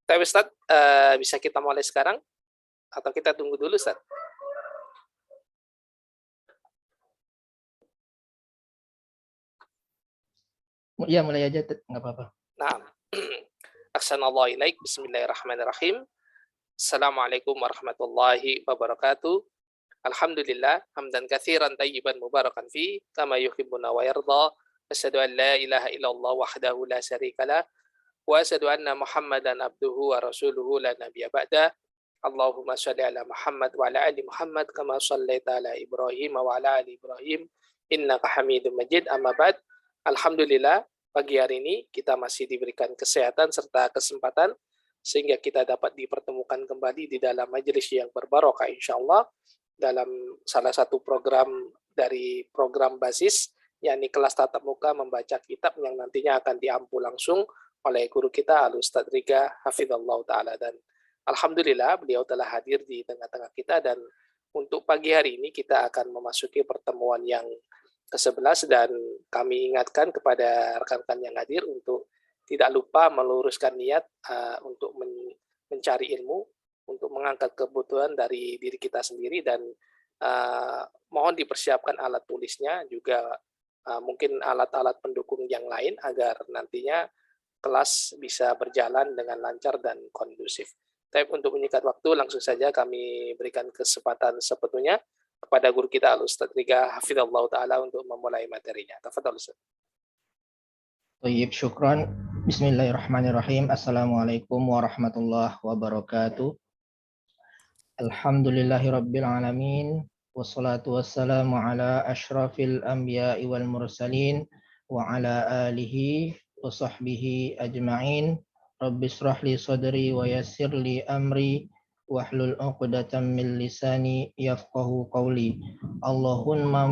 Tapi Ustaz, bisa kita mulai sekarang atau kita tunggu dulu Ustaz? Ya, mulai aja, nggak apa-apa. Nah, Ahsanallahu ilaik. Bismillahirrahmanirrahim. Assalamualaikum warahmatullahi wabarakatuh. Alhamdulillah, hamdan katsiran tayyiban mubarakan fi, kama yuhibbuna wa yarda. Asyhadu an la ilaha illallah wahdahu la syarikalah, wa asyhadu anna Muhammadan abduhu wa rasuluhu la nabiyya ba'da. Allahumma shalli ala Muhammad wa ala ali Muhammad kama shallaita ala Ibrahim wa ala ali Ibrahim innaka Hamidum Majid. Amma ba'd. Alhamdulillah, pagi hari ini kita masih diberikan kesehatan serta kesempatan sehingga kita dapat dipertemukan kembali di dalam majelis yang berbarokah insyaallah dalam salah satu program dari program basis, yakni kelas tatap muka membaca kitab yang nantinya akan diampu langsung oleh guru kita Al-Ustadz Riga Hafizallahu Ta'ala. Dan alhamdulillah beliau telah hadir di tengah-tengah kita, dan untuk pagi hari ini kita akan memasuki pertemuan yang ke-11, dan kami ingatkan kepada rekan-rekan yang hadir untuk tidak lupa meluruskan niat untuk mencari ilmu, untuk mengangkat kebutuhan dari diri kita sendiri, dan mohon dipersiapkan alat tulisnya juga, mungkin alat-alat pendukung yang lain agar nantinya kelas bisa berjalan dengan lancar dan kondusif. Tapi untuk menyingkat waktu, langsung saja kami berikan kesempatan sebetulnya kepada guru kita Al-Ustadz Riga Hafizallahu Ta'ala untuk memulai materinya. Tafadhal Ustaz. Baik, syukran. Bismillahirrahmanirrahim. Assalamualaikum warahmatullahi wabarakatuh. Alhamdulillahirabbil alamin. Wassalatu wassalamu ala asyrafil anbiya'i wal mursalin wa ala alihi wa sahbihi ajma'in. Rabbi shrah li sadri wa yassir li amri wahlul 'uqdatam min lisani yafqahu qawli. Allahumma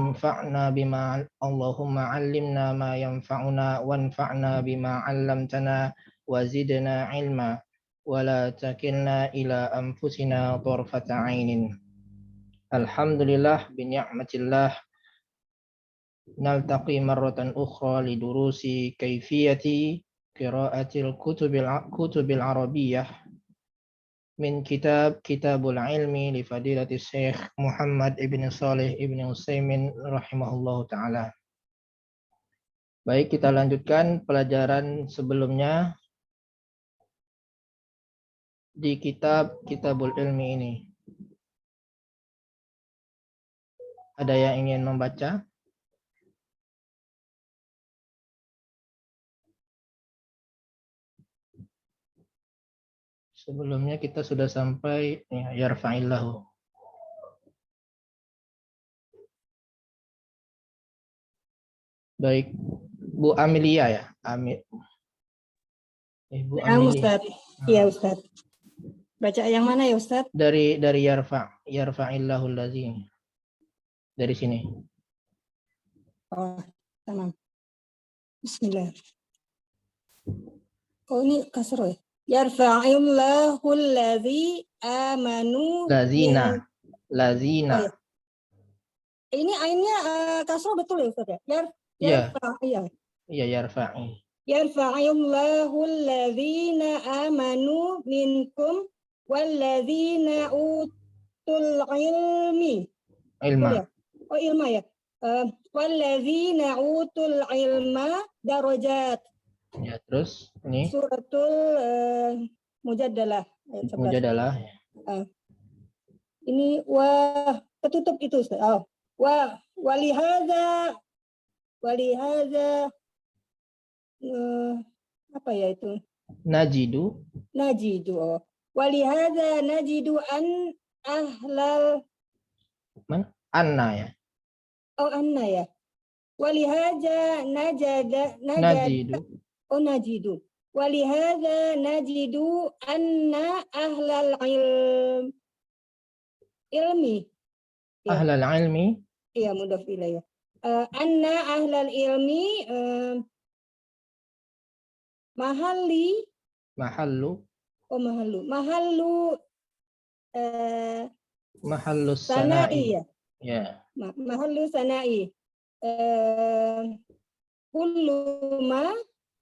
'allimna ma yanfa'una wanfa'na bima 'allamtana wa zidna 'ilma wa la takilna ila anfusina tarfata 'ainin. Alhamdulillah bi ni'matillah naltaqi marratan ukhra li durusi kaifiyati qiraatil kutubil arabiyyah min kitabul ilmi li fadilati Syekh Muhammad ibn Salih ibn Utsaimin rahimahullahu ta'ala. Baik, kita lanjutkan pelajaran sebelumnya di Kitabul Ilmi ini. Ada yang ingin membaca? Sebelumnya kita sudah sampai yarfa'illahu. Baik, Bu Amelia ya? Bu Amelia. Ustaz. Iya, Ustaz. Baca yang mana ya, Ustaz? Dari yarfa'illahu allazi. Dari sini. Oh, tamam. Bismillah. Oh, ini kasro ya? Yarfa'illahu allazi amanu. Lazina. Oh, ya. Ini ainnya kasro betul ya, Ustaz ya? Iya, yarfa'i. Yarfa'illahu allazina amanu minkum wallazina utul ilmi. Ilma. Oh, ilma ya. Wallazina utul ilma darajat. Ya, terus ini Suratul Mujadalah. Mujadalah. Ini ketutup itu. Oh. Walihada apa ya itu? Najidu. Oh. Walihada najidu an ahlal Anna ya. Oh, anna ya. Walihada Najidu. Oh, najidu. Walihada najidu anna ahlal ilmi. Ahlal ilmi. Iya, mudhaf ilaih. Anna ahlal ilmi mahallu sana'i. Ya. Mahallu sana'i.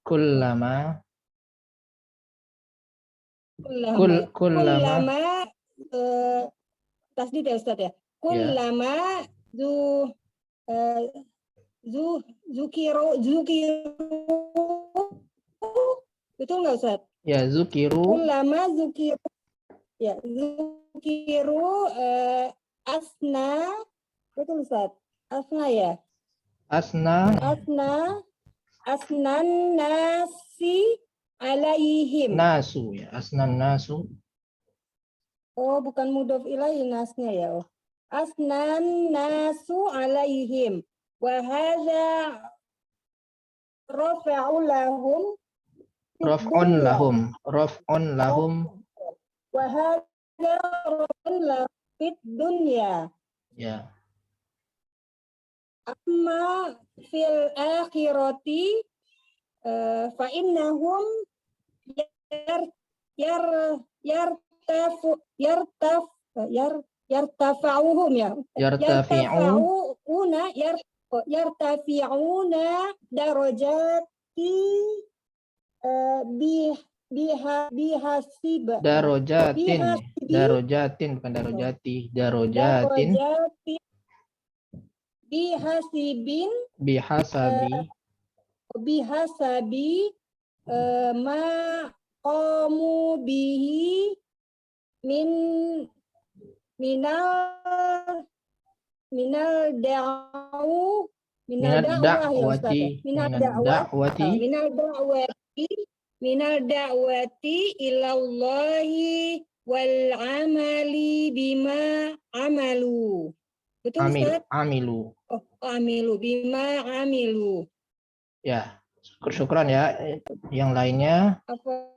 Kullama Kullama. Kullama. Tasdid ya Ustaz ya. Kullama zukiru betul nggak Ustaz? Ya, zukiru. Kullama zukiru ya zukiru asna betul Ustaz. Asna ya. Asnan nasi alaihim. Nasu ya, asnan nasu. Oh, bukan mudhof ilaihi nasnya ya. Oh. Asnan nasu alaihim. Wa hadza rafa'u lahum. Raf'un lahum. Wa hadza raf'un lahum fid dunya. Ya. Amma fil akhirati fa innahum yartafa'uhum ya. Yartafi'una darajati bihasib. Darojatin bukan darojati. Darojatin. Bihasabi ma qamu bihi minal da'wati ilallahi wal amali bima amalu. Betul Ustaz? Amilu. Oh, amilu bima amilu. Ya, syukran ya. Yang lainnya. Apa?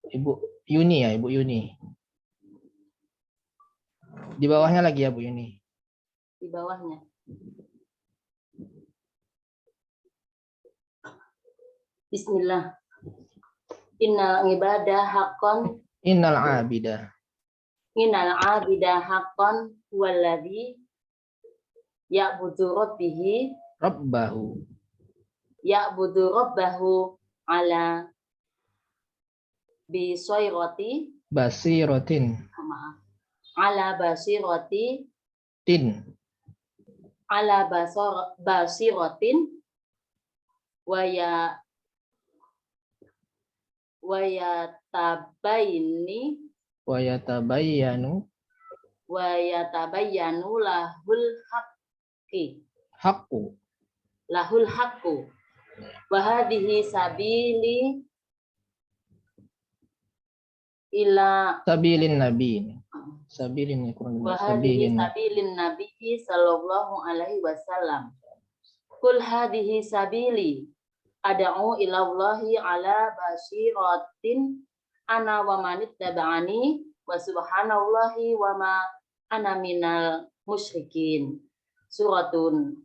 Ibu Yuni ya, Ibu Yuni. Di bawahnya lagi ya, Bu Yuni. Di bawahnya. Bismillah. Innal ibadah haqqan. Innal abida haqqan walladzi ya'budu rabbahu ala basiratin wa yatabayyanu lahul haqqu wa hadhihi sabili ila sabilin nabi. Sabilin wa hadhihi sabilin nabi sallallahu alaihi wasallam. Kul hadhihi sabili ad'u ila Allahi ala basiratin ana wa manittaba'ani wa subhanallahi wa ma ana minal musyrikin. Suratu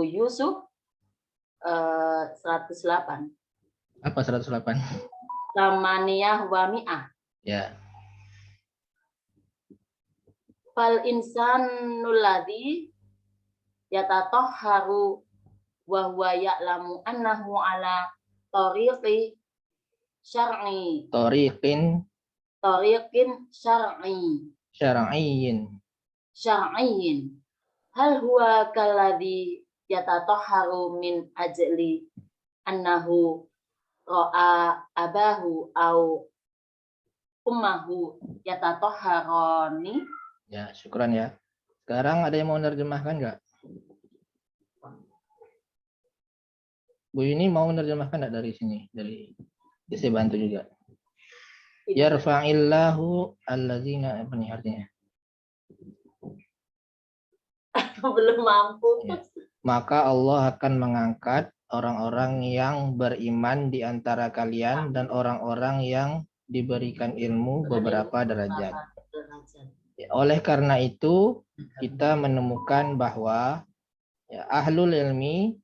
Yusuf 108. Apa 108? Tamaniyah wa mi'ah. Ya. Fal insanul ladzi yatatahharu wa huwa ya'lamu annahu ala tariqin syar'iyyin. Hal huwa kalladzi yatatahharu min ajli annahu ra'a abahu au ummahu yatatahharani. Ya, syukran ya. Sekarang ada yang mau menerjemahkan nggak? Bu ini mau menerjemahkan nggak dari sini? Saya bantu juga. Yarfa'illahu allazina, apa nih artinya? Belum mampu. Ya. Maka Allah akan mengangkat orang-orang yang beriman di antara kalian dan orang-orang yang diberikan ilmu beberapa derajat. Ya, oleh karena itu kita menemukan bahwa ya, ahlul ilmi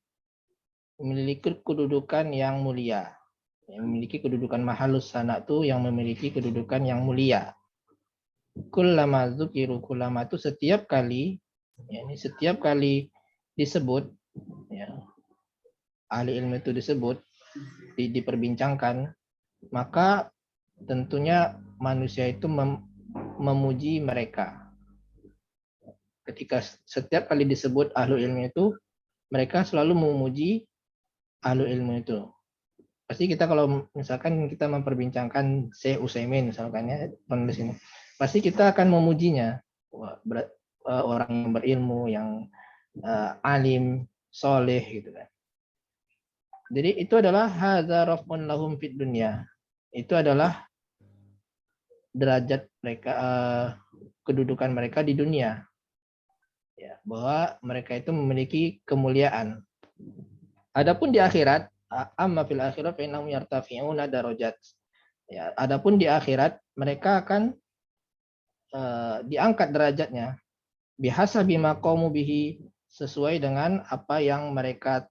memiliki kedudukan yang mulia, yang memiliki kedudukan mahalus sanatu, yang memiliki kedudukan yang mulia. Kullama dzukiru, kullama itu setiap kali, ya, ini setiap kali disebut ya, ahli ilmu itu disebut, diperbincangkan, maka tentunya manusia itu memuji mereka. Ketika setiap kali disebut ahli ilmu itu, mereka selalu memuji ahli ilmu itu. Pasti kita kalau misalkan kita memperbincangkan Syekh Utsaimin misalkan ya, penulis ini, pasti kita akan memujinya. Orang yang berilmu, yang alim, soleh gitu kan. Jadi itu adalah hadza raf'un lahum fid dunya. Itu adalah derajat mereka, kedudukan mereka di dunia. Ya, bahwa mereka itu memiliki kemuliaan. Adapun di akhirat, amma fil akhirat fa innahum yartafi'una darajat. Ya, adapun di akhirat mereka akan diangkat derajatnya bihasabi maqamu bihi, sesuai dengan apa yang mereka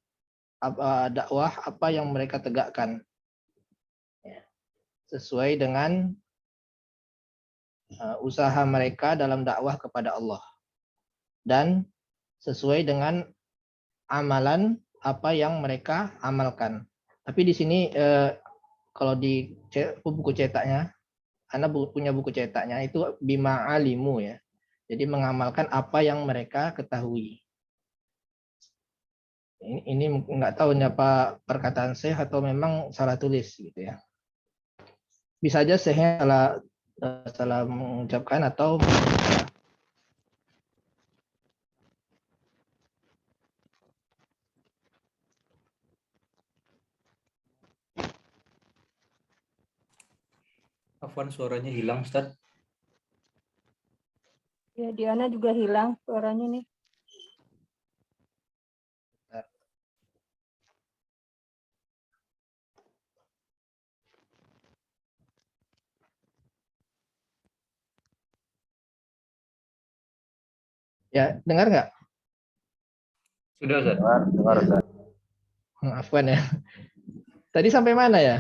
dakwah, apa yang mereka tegakkan. Ya, sesuai dengan usaha mereka dalam dakwah kepada Allah. Dan sesuai dengan amalan apa yang mereka amalkan. Tapi di sini kalau di buku cetaknya, Anda punya buku cetaknya itu bima alimu ya. Jadi mengamalkan apa yang mereka ketahui. Ini nggak tahu apa perkataan saya atau memang salah tulis gitu ya. Bisa aja saya salah mengucapkan atau Afwan, suaranya hilang, Ustaz. Ya, Diana juga hilang suaranya nih. ya, dengar nggak? Sudah, Ustaz. Dengar, Ustaz. Afwan ya. Tadi sampai mana ya?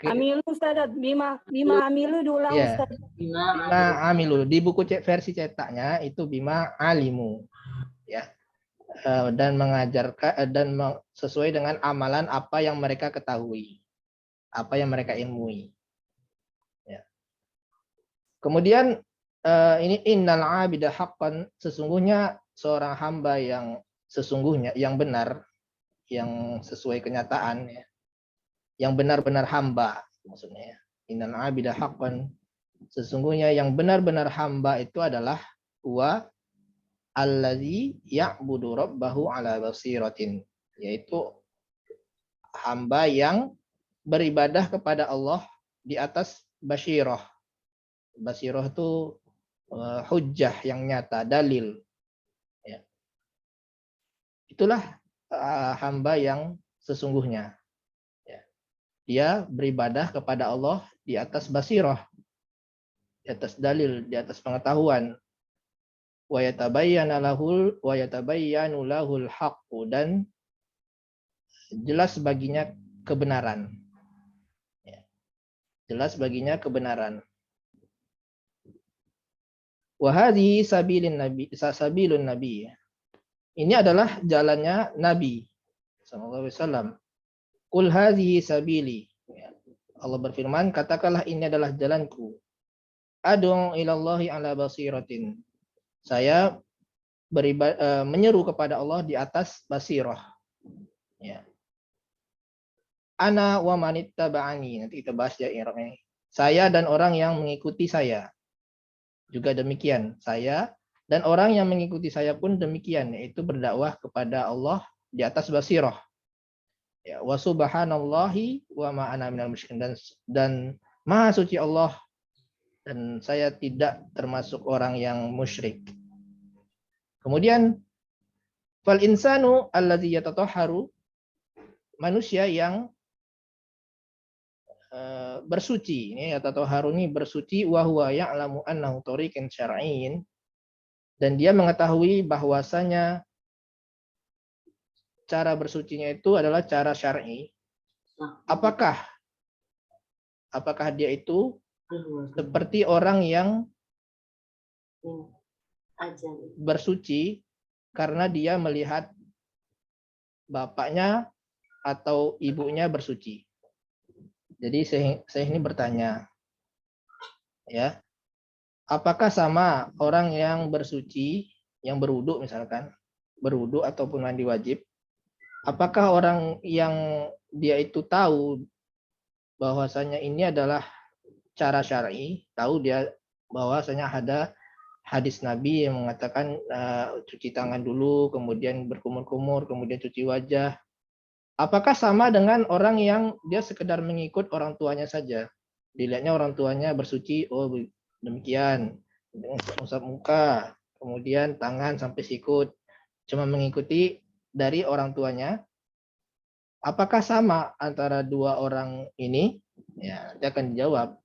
Amilu Ustaz, bima amilu diulang Iya. Ustaz. Bima amilu di buku versi cetaknya itu bima alimu ya. Dan mengajarkan dan sesuai dengan amalan apa yang mereka ketahui, apa yang mereka ilmui. Ya. Kemudian ini innal abida haqqan, sesungguhnya seorang hamba yang sesungguhnya, yang benar, yang sesuai kenyataan ya. Yang benar-benar hamba maksudnya ya. Innal abida haqqan, sesungguhnya yang benar-benar hamba itu adalah wa allazi ya'budu rabbahu ala basiratin, yaitu hamba yang beribadah kepada Allah di atas basyirah. Basyirah itu hujjah yang nyata, dalil. Ya. Itulah hamba yang sesungguhnya. Ya. Dia beribadah kepada Allah di atas basirah, di atas dalil, di atas pengetahuan. Wa yatabayyanu lahul haqqu, dan jelas baginya kebenaran. Ya. Jelas baginya kebenaran. Wa hadhihi sabilun nabi. Ini adalah jalannya Nabi sallallahu alaihi wasallam. Qul hadhihi sabili. Allah berfirman, katakanlah ini adalah jalanku. Ad'u ilallahi ala basiratin. Saya menyeru kepada Allah di atas basirah. Ya. Ana wa manittaba'ani. Nanti kita bahas ya ini. Saya dan orang yang mengikuti saya. Juga demikian. Saya dan orang yang mengikuti saya pun demikian, yaitu berdakwah kepada Allah di atas basirah. Ya, wa subhanallahi wa ma ana minal musyrikin, dan maha suci Allah dan saya tidak termasuk orang yang musyrik. Kemudian fal insanu allazi yatatahharu, manusia yang bersuci. Ini yatatahharu ini bersuci, wa huwa ya'lamu annahu tariqun syar'iyyin, dan dia mengetahui bahwasanya cara bersucinya itu adalah cara syar'i. Apakah dia itu seperti orang yang bersuci karena dia melihat bapaknya atau ibunya bersuci. Jadi saya ini bertanya, ya, apakah sama orang yang bersuci, yang berwudu misalkan, berwudu ataupun mandi wajib, apakah orang yang dia itu tahu bahwasanya ini adalah cara syar'i, tahu dia bahwasanya ada hadis Nabi yang mengatakan cuci tangan dulu, kemudian berkumur-kumur, kemudian cuci wajah. Apakah sama dengan orang yang dia sekedar mengikut orang tuanya saja? Dilihatnya orang tuanya bersuci, oh demikian, usap muka, kemudian tangan sampai sikut, cuma mengikuti dari orang tuanya. Apakah sama antara dua orang ini? Ya, dia akan dijawab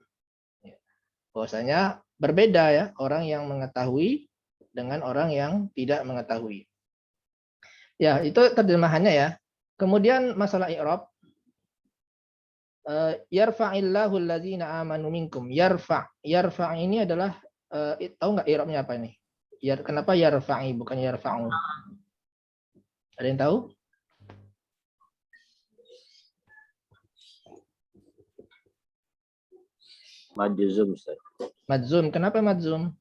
bahwasanya berbeda ya, orang yang mengetahui dengan orang yang tidak mengetahui. Ya, itu terjemahannya ya. Kemudian masalah i'rab, yarfa'illahu allazina amanu minkum. Yarfa' ini adalah tahu nggak i'rabnya apa ini? Kenapa yarfa'i bukan yarfa'u? Ada yang tahu? Majzum, Ustaz. Madzum. Kenapa madzum?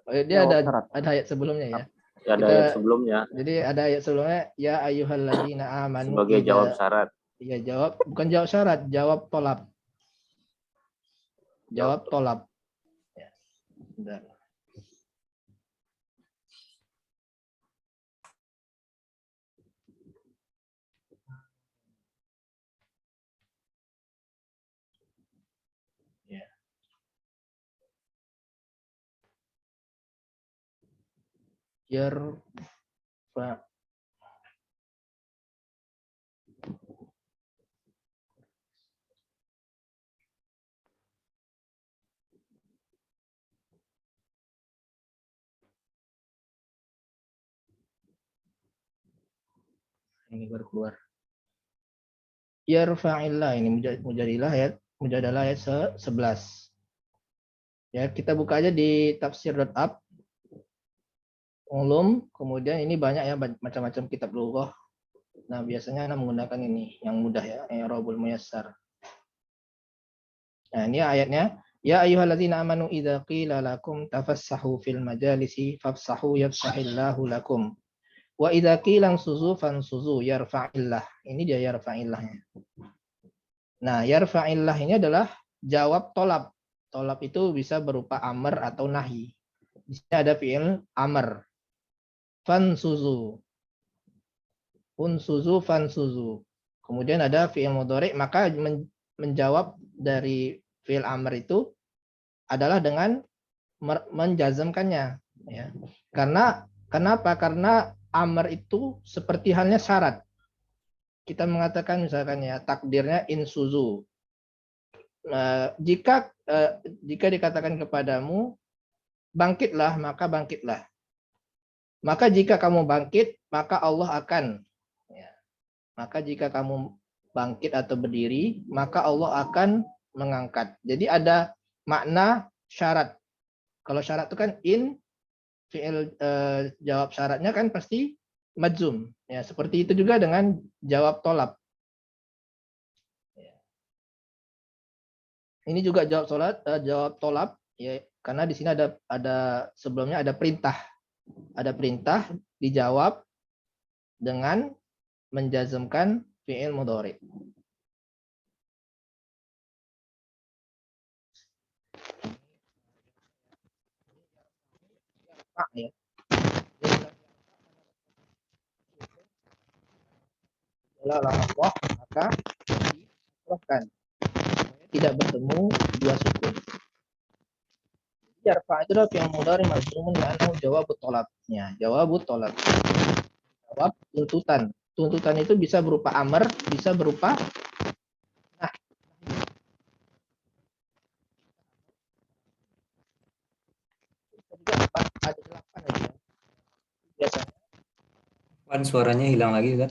Dia Jawab ada syarat. ayat sebelumnya ya. Ada ayat sebelumnya Jadi ada ayat sebelumnya, ya ayyuhalladzina amanu sebagai jawab syarat. Ya jawab, bukan jawab syarat, jawab tolab. Jawab tolab. Ya. Bentar. Ya. Yarfa. Ini baru keluar. Yarfa'illah, ini mujadilah ayat 11. Ya, kita buka aja di tafsir.ab. Ulum, kemudian ini banyak ya macam-macam kitab lughah. Nah, biasanya Anda menggunakan ini yang mudah ya, i'rabul muyassar. Nah, ini ayatnya. Ya ayyuhalladzina amanu idza qila lakum tafassahu fil majalisi fafsahu yafsahillahu lakum. Wa idza qila suzu fansuzu yarfa'illah. Ini dia yarfa'illahnya. Nah, yarfa'illah ini adalah jawab tolab. Tolab itu bisa berupa amr atau nahi. Di sini ada fi'il amr. Fansuzu. Unsuzu fansuzu. Kemudian ada fi'il mudhari, maka menjawab dari fi'il amr itu adalah dengan menjazmkannya, ya. Kenapa? Karena amr itu seperti halnya syarat. Kita mengatakan misalkan ya takdirnya insuzu. Jika dikatakan kepadamu bangkitlah, maka bangkitlah. Maka jika kamu bangkit, maka Allah akan. Ya. Maka jika kamu bangkit atau berdiri, maka Allah akan mengangkat. Jadi ada makna syarat. Kalau syarat itu kan fi'il jawab syaratnya kan pasti majzum. Ya, seperti itu juga dengan jawab tolab. Ya. Ini juga jawab tolab ya, karena di sini ada sebelumnya ada perintah. Ada perintah dijawab dengan menjazmkan fi'il mudhari. Ya. Allah, maka diserahkan tidak bertemu dua sukun. Yarfa itu adalah fi'il mudhari majzumun li'annahu jawabut tolabnya. Jawabut tolab. Jawab tuntutan. Tuntutan itu bisa berupa amr, bisa berupa nah. Ada 8 aja. Biasanya. Wan, suaranya hilang lagi kan?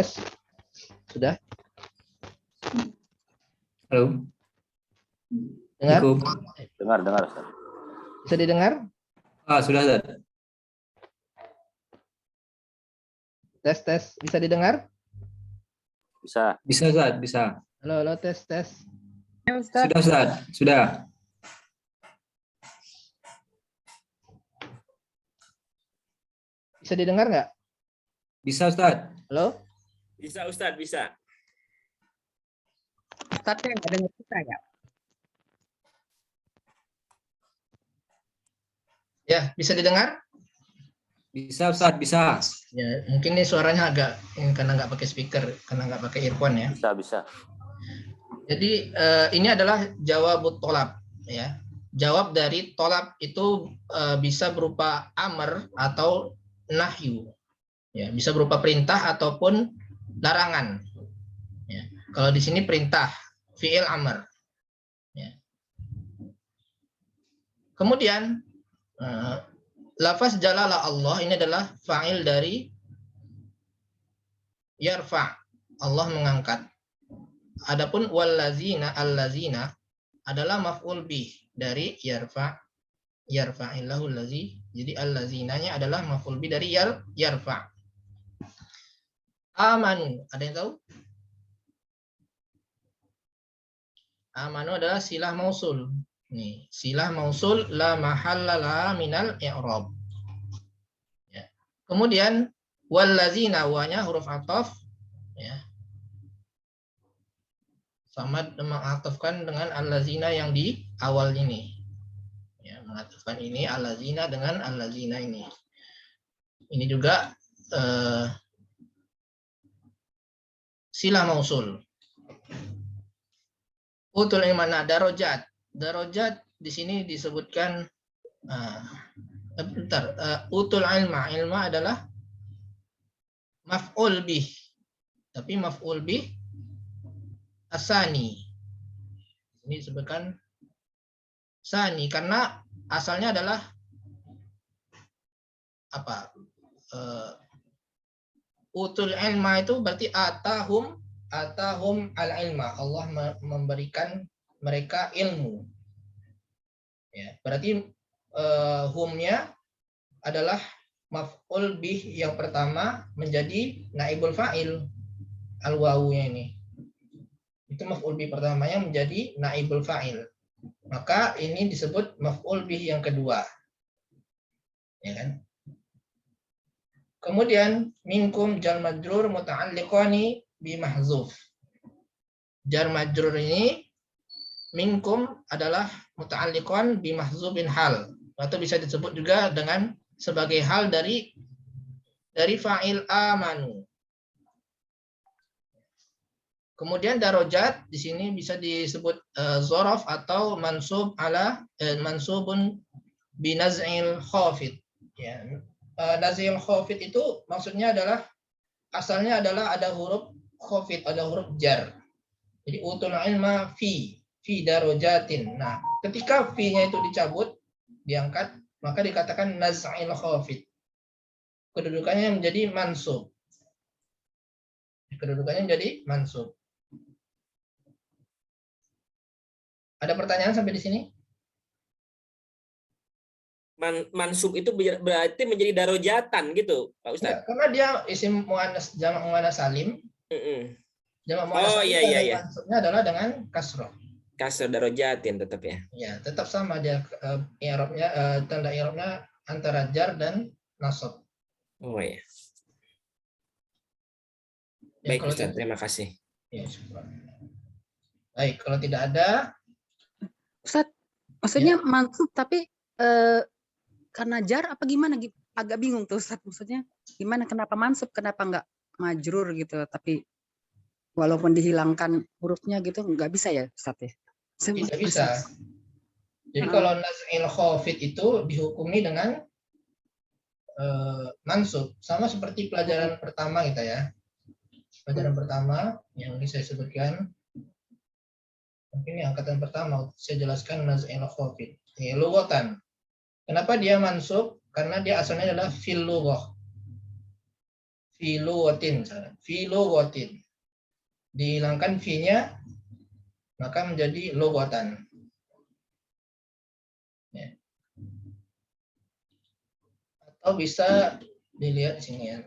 Tes. Sudah? Halo. Dengar? Assalamualaikum. Dengar, Ustaz. Bisa didengar? Sudah, Ustaz. Tes. Bisa didengar? Bisa. Bisa, Ustaz, bisa. Halo, tes. Sudah, Ustaz. Sudah. Bisa didengar nggak? Bisa, Ustaz. Halo? Bisa Ustadz, bisa. Ustadznya nggak dengar kita ya? Ya, bisa didengar? Bisa, Ustaz, bisa. Ya, mungkin ini suaranya agak karena nggak pakai speaker, karena nggak pakai earphone ya. Bisa. Jadi ini adalah jawabut tolab ya. Jawab dari tolab itu bisa berupa amr atau nahyu. Ya, bisa berupa perintah ataupun larangan. Ya. Kalau di sini perintah, fi'il amr. Ya. Kemudian lafaz jalalah Allah ini adalah fa'il dari yarfa', Allah mengangkat. Adapun wallazina allazina adalah maf'ul bih dari yarfa'illahu allazi. Jadi allazinanya adalah maf'ul bih dari yarfa'. Amanu, ada yang tahu? Amanu adalah silah mausul. Nih, silah mausul la mahalla laha minal i'rab. Ya. Kemudian wallazina wa-nya huruf ataf ya. Sama mengatafkan dengan allazina yang di awal ini. Ya, mengatafkan ini allazina dengan allazina ini. Ini juga silah mausul. Utul ilmana darajat. Darajat di sini disebutkan utul ilma adalah maf'ul bih. Tapi maf'ul bih asani. Ini disebutkan sani karena asalnya adalah apa? Utul ilma itu berarti atahum al-ilma. Allah memberikan mereka ilmu. Ya, berarti humnya adalah maf'ul bih yang pertama menjadi naibul fa'il al-wawunya ini. Itu maf'ul bih pertamanya menjadi naibul fa'il. Maka ini disebut maf'ul bih yang kedua. Ya kan? Kemudian minkum jar majrur muta'alliqani bi mahzuf. Jar majrur ini minkum adalah muta'alliqan bi mahzubin hal, atau bisa disebut juga dengan sebagai hal dari fa'il amanu. Kemudian darajat di sini bisa disebut dzaraf atau mansub ala mansubun bi naz'il khafid. Ya. Naz'il khafid itu maksudnya adalah asalnya adalah ada huruf khafid, ada huruf jar. Jadi utul ilma fi darajatin. Nah, ketika fi-nya itu dicabut, diangkat, maka dikatakan naz'il khafid. Kedudukannya menjadi mansub. Kedudukannya menjadi mansub. Ada pertanyaan sampai di sini? Mansub itu berarti menjadi darajatan gitu, Pak Ustadz? Ya, karena dia isim muannas jamak muannas salim. Jamak muannas salim iya. mansubnya adalah dengan kasroh. Kasroh darajatin tetap ya. Ya, tetap sama dia i'rabnya, tanda i'rabnya antara jar dan nasab. Oh iya. Ya, Baik Ustadz, terima kasih. Ya, baik, kalau tidak ada Ustadz, maksudnya mansub tapi karena jar apa gimana? Agak bingung tuh Ustadz, maksudnya gimana, kenapa mansub, kenapa nggak majrur gitu, tapi walaupun dihilangkan hurufnya gitu nggak bisa ya Ustadz ya? tidak bisa. Jadi kalau naz'il khafid itu dihukumi dengan mansub, sama seperti pelajaran pertama kita ya. Pelajaran pertama yang ini saya sebutkan, mungkin ini angkatan pertama saya jelaskan naz'il khafid. Ya, lughatan. Kenapa dia mansub? Karena dia asalnya adalah fil lughah. Fi lughatin, fi lughatin. Dihilangkan fi-nya maka menjadi lughatan. Ya. Atau bisa dilihat di sini ya.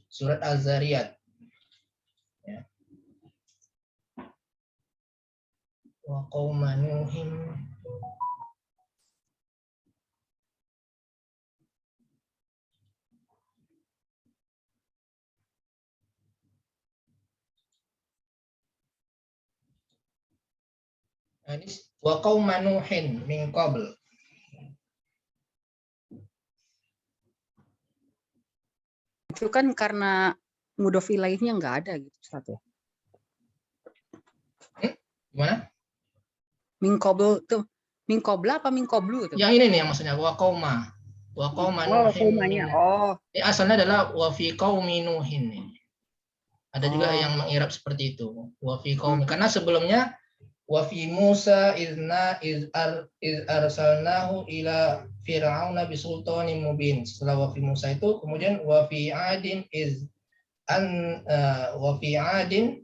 Surat Az-Zariyat. Ya. Wa qauma Nuhin wa qauma Nuhin min qabl. Itu kan karena mudhof ilaihnya nggak ada gitu Ustaz ya. Gimana? Min qabl tuh, min qabla apa min qablu tuh? Yang ini nih yang maksudnya wa qauma. Wa qauma Nuhin. Ini asalnya adalah wa fi qaumi Nuhin. Ada juga yang mengirab seperti itu. Wa fi qaumi. Karena sebelumnya wa fi Musa iz arsalnahu ila fir'auna bisultanin mubin. Setelah wa fi Musa itu kemudian wa fi Adin wa fi Adin,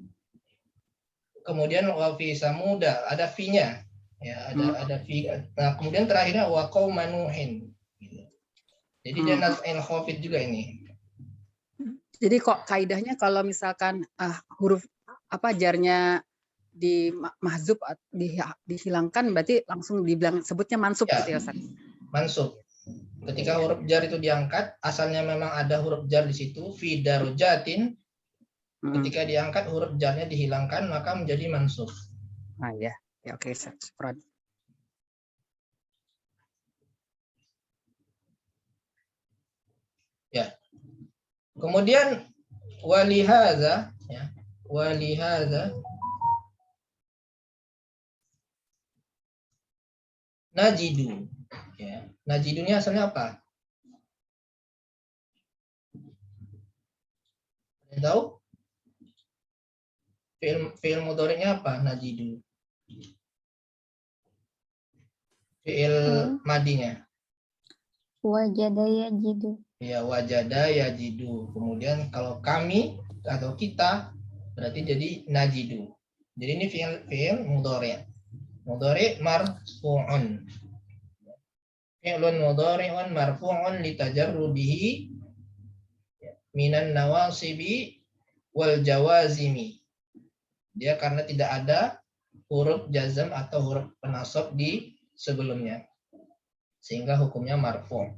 kemudian wa fi Samuda, ada fi-nya. Ya, ada fi. Nah, kemudian terakhirnya wa qauma Nuhin. Jadi dia nas'il khafid juga ini. Jadi kok kaidahnya kalau misalkan huruf apa jarnya di mahzub dihilangkan berarti langsung dibilang sebutnya mansub Ya, gitu ya Ustaz. Mansub. Ketika huruf jar itu diangkat, asalnya memang ada huruf jar di situ, fi darojatin. Ketika diangkat huruf jarnya dihilangkan maka menjadi mansub. Ah ya. Ya oke, Ustaz. Ya. Kemudian walihaza, ya. Walihaza najidu. Ya. Najidunya asalnya apa? Ada yang tahu? Fi'il mudhari'nya apa? Najidu. Fi'il madinya. Wajada yajidu. Ya, wajada yajidu. Kemudian kalau kami atau kita berarti jadi najidu. Jadi ini fi'il mudhari'. Mudhari' marfu'un. Fi'lun mudhari'un marfu'un litajarrudihi minan nawasibi wal jawazimi. Dia karena tidak ada huruf jazm atau huruf penasab di sebelumnya, sehingga hukumnya marfu'.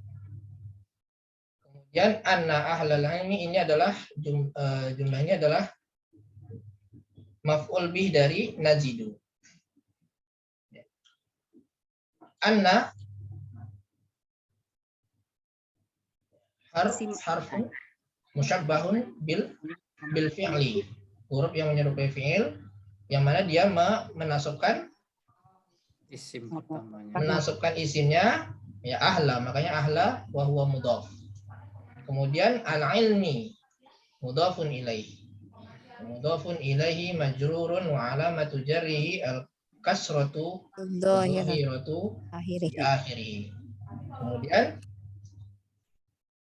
Kemudian anna ahlal ilmi ini adalah jumlahnya adalah maf'ul bih dari najidu. Anna harfu musyabbahun bil fi'li, huruf yang menyerupai fi'il yang mana dia menasabkan Isim pertamanya. menasabkan isimnya ya ahla, makanya ahla wa huwa mudhaf. Kemudian al-ilmi mudhafun ilaihi. Mudhafun ilaihi majrurun wa alamatu jarrihi al-kasratu dhahiratu akhirih. Kemudian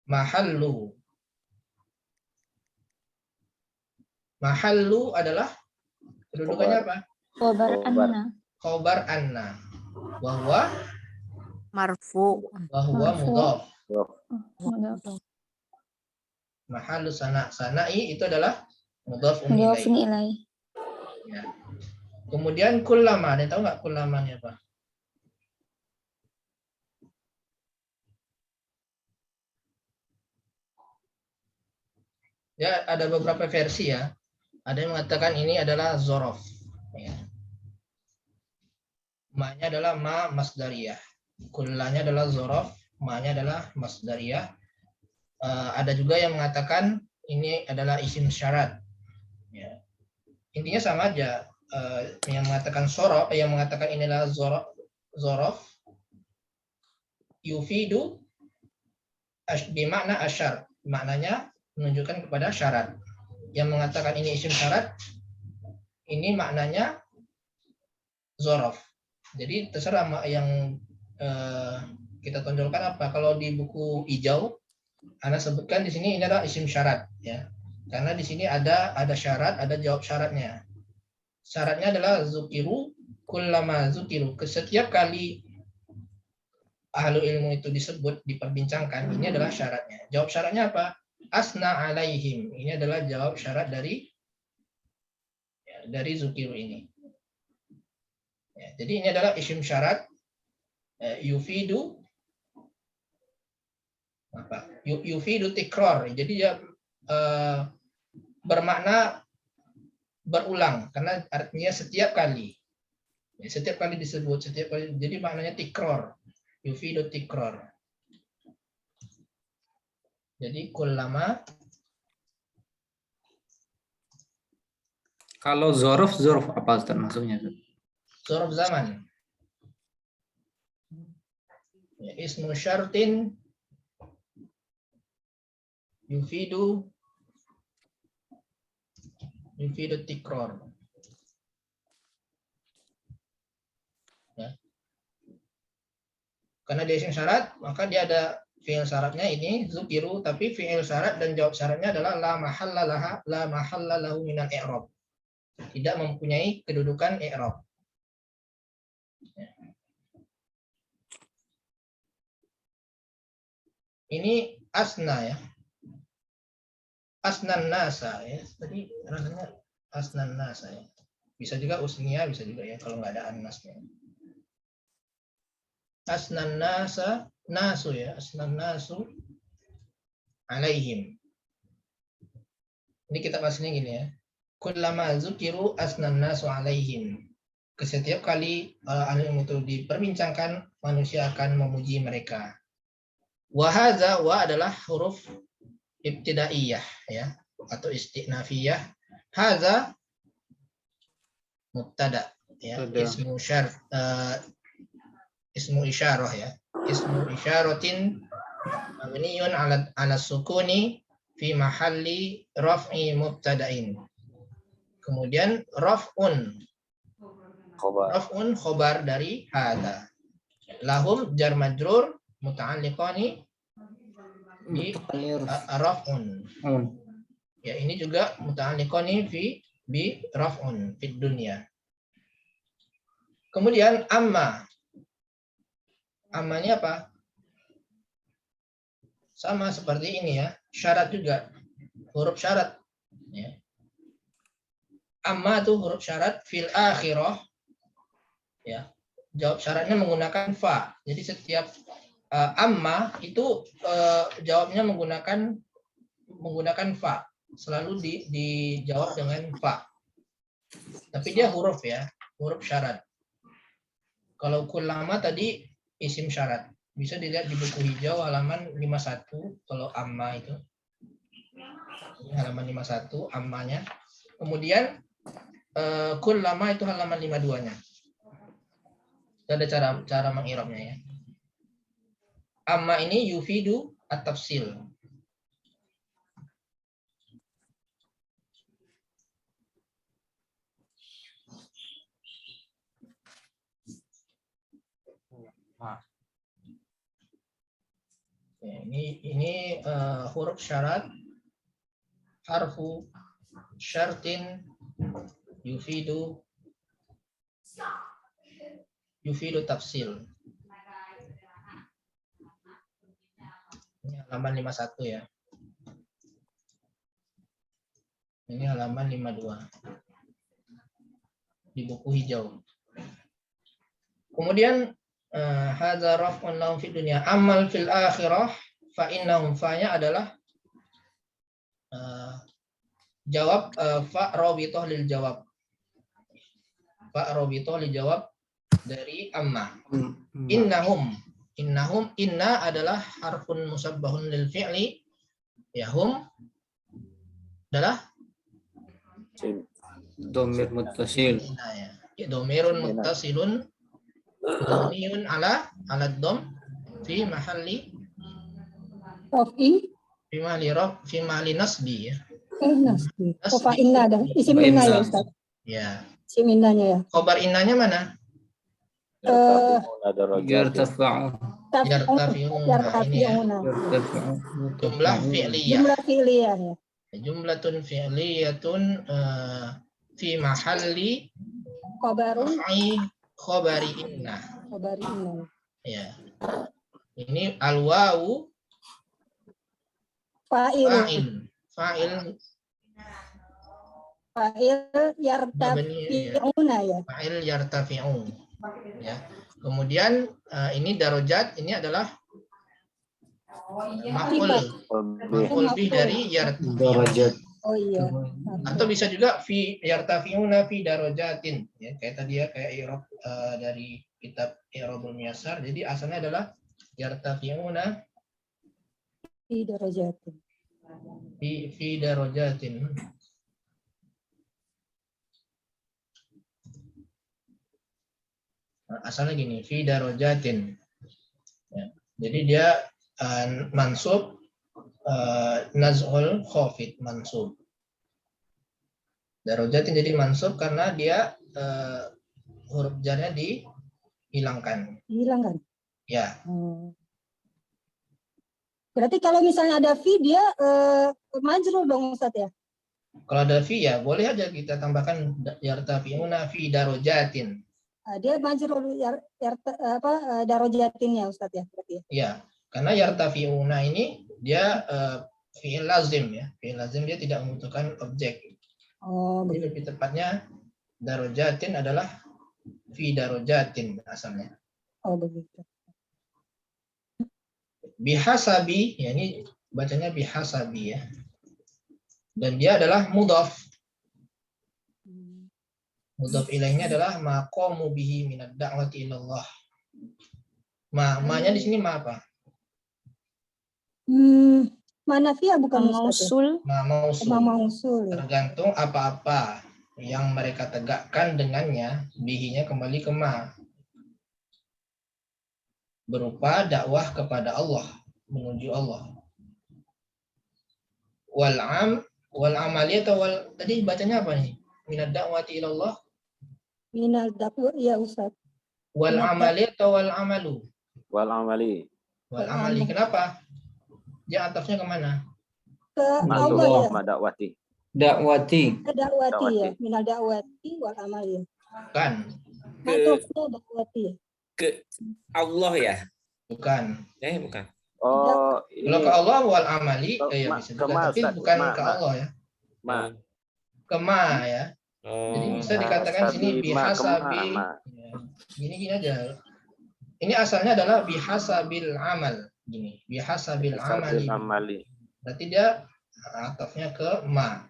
mahallu adalah kedudukannya apa? Khobar anna. Khobar anna. Wa huwa Marfu. mudhaf. Mudhaf Mahallu sana'i itu adalah mudhafun ilaihi. Ya. Kemudian kullama, ada tahu nggak kullamanya apa? Ya, ada beberapa versi ya. Ada yang mengatakan ini adalah zorof. Ya. Ma-nya adalah ma masdariyah. Kullanya adalah zorof, ma-nya adalah masdariyah. Ada juga yang mengatakan ini adalah isim syarat. Ya. Intinya sama aja. Yang mengatakan sorof, yang mengatakan inilah zorof, yufidu bimakna asyar. Maknanya menunjukkan kepada syarat. Yang mengatakan ini isim syarat, ini maknanya zorof. Jadi terserah yang kita tonjolkan apa. Kalau di buku hijau, Anda sebutkan di sini ini adalah isim syarat, ya. Karena di sini ada syarat, ada jawab syaratnya. Syaratnya adalah zukiru kullama zukiru. Setiap kali ahlu ilmu itu disebut, diperbincangkan, ini adalah syaratnya. Jawab syaratnya apa? Asna alaihim. Ini adalah jawab syarat dari zukiru ini. Ya, jadi ini adalah isim syarat yufidu apa? Yufidu tikror. Jadi dia bermakna berulang karena artinya setiap kali. Ya, setiap kali disebut, setiap kali. Jadi maknanya tikror. Yufidu tikror. Jadi kullama. Kalau zorof apa Ustaz maksudnya? Zorof zaman. Ya, ismu syartin yufidu tikror. Ya. Karena dia isim syarat, maka dia ada fi'il syaratnya ini zukiru, tapi fi'il syarat dan jawab syaratnya adalah la mahalla lahu minal i'rab. Tidak mempunyai kedudukan i'rab. Ya. Ini asna, ya. Asnan nasa, ya. Tadi rasanya asnan nasa, ya. Bisa juga usnia, bisa juga ya kalau nggak ada annasnya. Asnan nasa, nasu ya, asnan nasu alaihim. Ini kita bahasnya gini ya. Kullama zukiru asnan nasu alaihim. Setiap kali ilmu itu diperbincangkan, manusia akan memuji mereka. Wahaza, wa adalah huruf ibtidaiyah ya, atau istinafiyah. Haza mubtada ya, ismu isyarah ya. Ismu isyaratin mabniun ala sukuni fi mahalli raf'i mubtada'in. Kemudian raf'un khobar dari hadza. Lahum jar majrur muta'alliqani bi raf'un. Ya, ini juga muta'alliqani bi raf'un fid dunya. Kemudian ammanya apa? Sama seperti ini ya, syarat juga, huruf syarat. Ya. Amma itu huruf syarat fil akhirah. Ya, jawab syaratnya menggunakan fa. Jadi setiap amma itu jawabnya menggunakan fa. Selalu dijawab dengan fa. Tapi dia huruf ya, huruf syarat. Kalau kullama tadi isim syarat. Bisa dilihat di buku hijau halaman 51 kalau amma itu. Ini halaman 51 ammanya. Kemudian kullama itu halaman 52-nya. Ada cara mengirabnya ya. Amma ini yufidu at-tafsil. Ini huruf syarat, harfu syartin yufidu tafsil. Ini halaman 51 ya. Ini halaman 52 di buku hijau. Kemudian hadza raf'un lahum fid dunya amal fil akhirah fa innahum fa-nya adalah jawab fa rabithah lil jawab. Fa rabithah lil jawab dari amma. Innahum inna adalah harfun musabbahun lil fi'li. Ya hum adalah Dhamir muttasil. Ya dhamirun muttasilun mabniun ala dham fi mahalli Raf'i. fi mahalli nasbi ya. Nasbi. Fa inna ada. Isim inna ya Ustaz. Ya. Isim innanya ya. Khobar innanya mana? Yartafi'una darajatin. Yartafa'u. Yartafi'una, ini ya. Yartafa'u. Jumlah fi'liyah. Jumlah fi'liyah ya. Jumlatun fi'liyatun fi mahalli Qabarun raf'i khabari inna. qabari inna. Ya. Ini al-wawu Fa'ilun. fa'il Fa'il mabni ya. yartafi'una ya. Fa'il yartafi'u. Ya. Kemudian ini darajat ini adalah maf'ul bih dari yartafi'u. Darajat. Oh iya. Atau bisa juga fi yartafi'una fi darajatin, ya kayak tadi ya, kayak i'rab dari kitab I'rabul Muyassar. Jadi asalnya adalah yartafi'una Fi darajatin. fi darajatin. Nah, asalnya gini, fi darajatin. Ya. Jadi dia mansub naz'ul khafid, mansub. Darajatin jadi mansub karena dia huruf jarnya dihilangkan. Hilang kan? Ya, Berarti kalau misalnya ada fi dia majrur dong Ustaz ya? kalau ada fi ya boleh aja kita tambahkan yartafi'una fi darajatin. Dia majrur darajatinnya Ustaz ya berarti ya. Ya, karena yartafi'una ini dia fi'il lazim ya. Fi'il lazim dia tidak membutuhkan objek. Oh, Jadi begitu. lebih tepatnya darajatin adalah fi darajatin asalnya. Oh, begitu. Bihasabi, ya ini bacanya bihasabi ya. Dan dia adalah mudhaf. Mudhaf ilaihnya adalah maqamu bihi minad da'wati ilallah. Ma-nya di sini ma apa? Manafiyah bukan Ustaz ya? Mausul. Ma mausul. Ma mausul ya. Tergantung apa-apa yang mereka tegakkan dengannya, bihinya kembali ke ma. Berupa dakwah kepada Allah, menuju Allah. Wal amali atau tadi bacanya apa nih? Minad da'wati ilallah. Minal dakwah ya Ustaz. Wal amali atau wal amalu? Wal amali. Wal amali. Kenapa? Dia atafnya kemana? Ke Allah ya. Madakwati. Dakwati. Dakwati ya. Minal dakwati wal amali. Bukan. Matrufnya dakwati ya. Ke Allah ya? Bukan. Bukan. Oh, Kalau ini ke Allah wal amali, ya bisa ke juga. ma, Tapi Ustaz. bukan Ma, ke ma. Allah ya. ma. Ke ma ya. Jadi bisa dikatakan sini bihasabi. Ya. Gini aja. Ini asalnya adalah bihasabil amal. Gini, bihasabil amali. Amali. Berarti dia atafnya ke ma.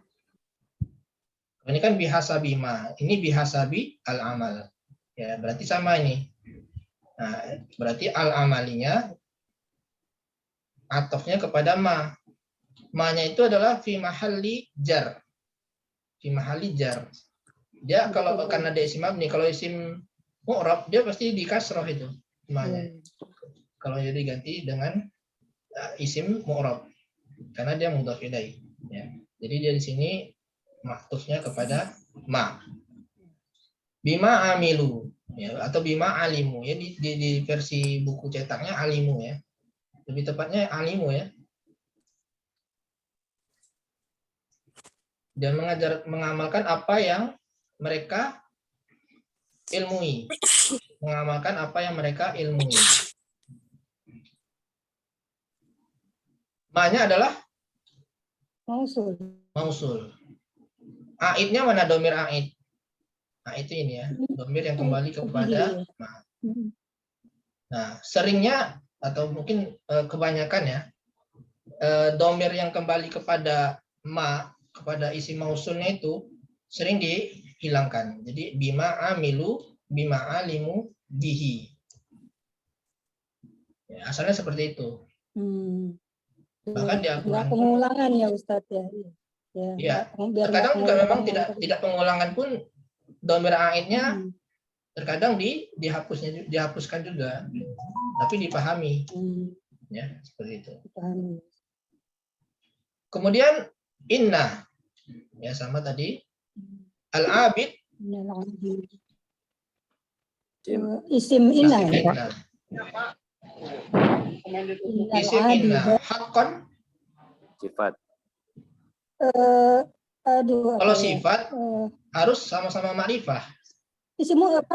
Ini kan bihasabi ma. Ini bihasabi al amal. Ya, berarti sama ini. Nah, berarti al amalinya atafnya kepada ma. Ma-nya itu adalah fi mahalli jar. Fi mahalli jar. Dia kalau karena dia isim mabni, kalau isim mu'rab dia pasti di kasroh itu ma-nya. Kalau jadi diganti dengan isim mu'rab karena dia mudhaf ilaih ya. Jadi dia di sini maktufnya kepada ma. Bima amilu ya, atau bima alimu ya, di versi buku cetaknya alimu ya. Lebih tepatnya alimu ya. Dan mengamalkan apa yang mereka ilmui. Mengamalkan apa yang mereka ilmui. Ma-nya adalah Mausul. mausul. Aidnya mana domir aid? Nah, itu ini ya, domir yang kembali kepada ma. Nah, seringnya atau mungkin kebanyakan ya, domir yang kembali kepada ma, kepada isi mausulnya itu sering dihilangkan. Jadi bima amilu, bima alimu, bihi. Ya, asalnya seperti itu. Bahkan di Al-Quran pengulangan ya Ustadz ya. Ya, terkadang juga memang tidak pengulangan pun domir aidnya terkadang dihapuskan juga, tapi dipahami. Ya, seperti itu. Kemudian inna ya sama tadi al-abid Isim inna. Isim Ya. inna. Innal Isim inna. abida. Haqqan. Sifat. Aduh, Kalau apa ya? sifat harus sama-sama ma'rifah. Isim apa?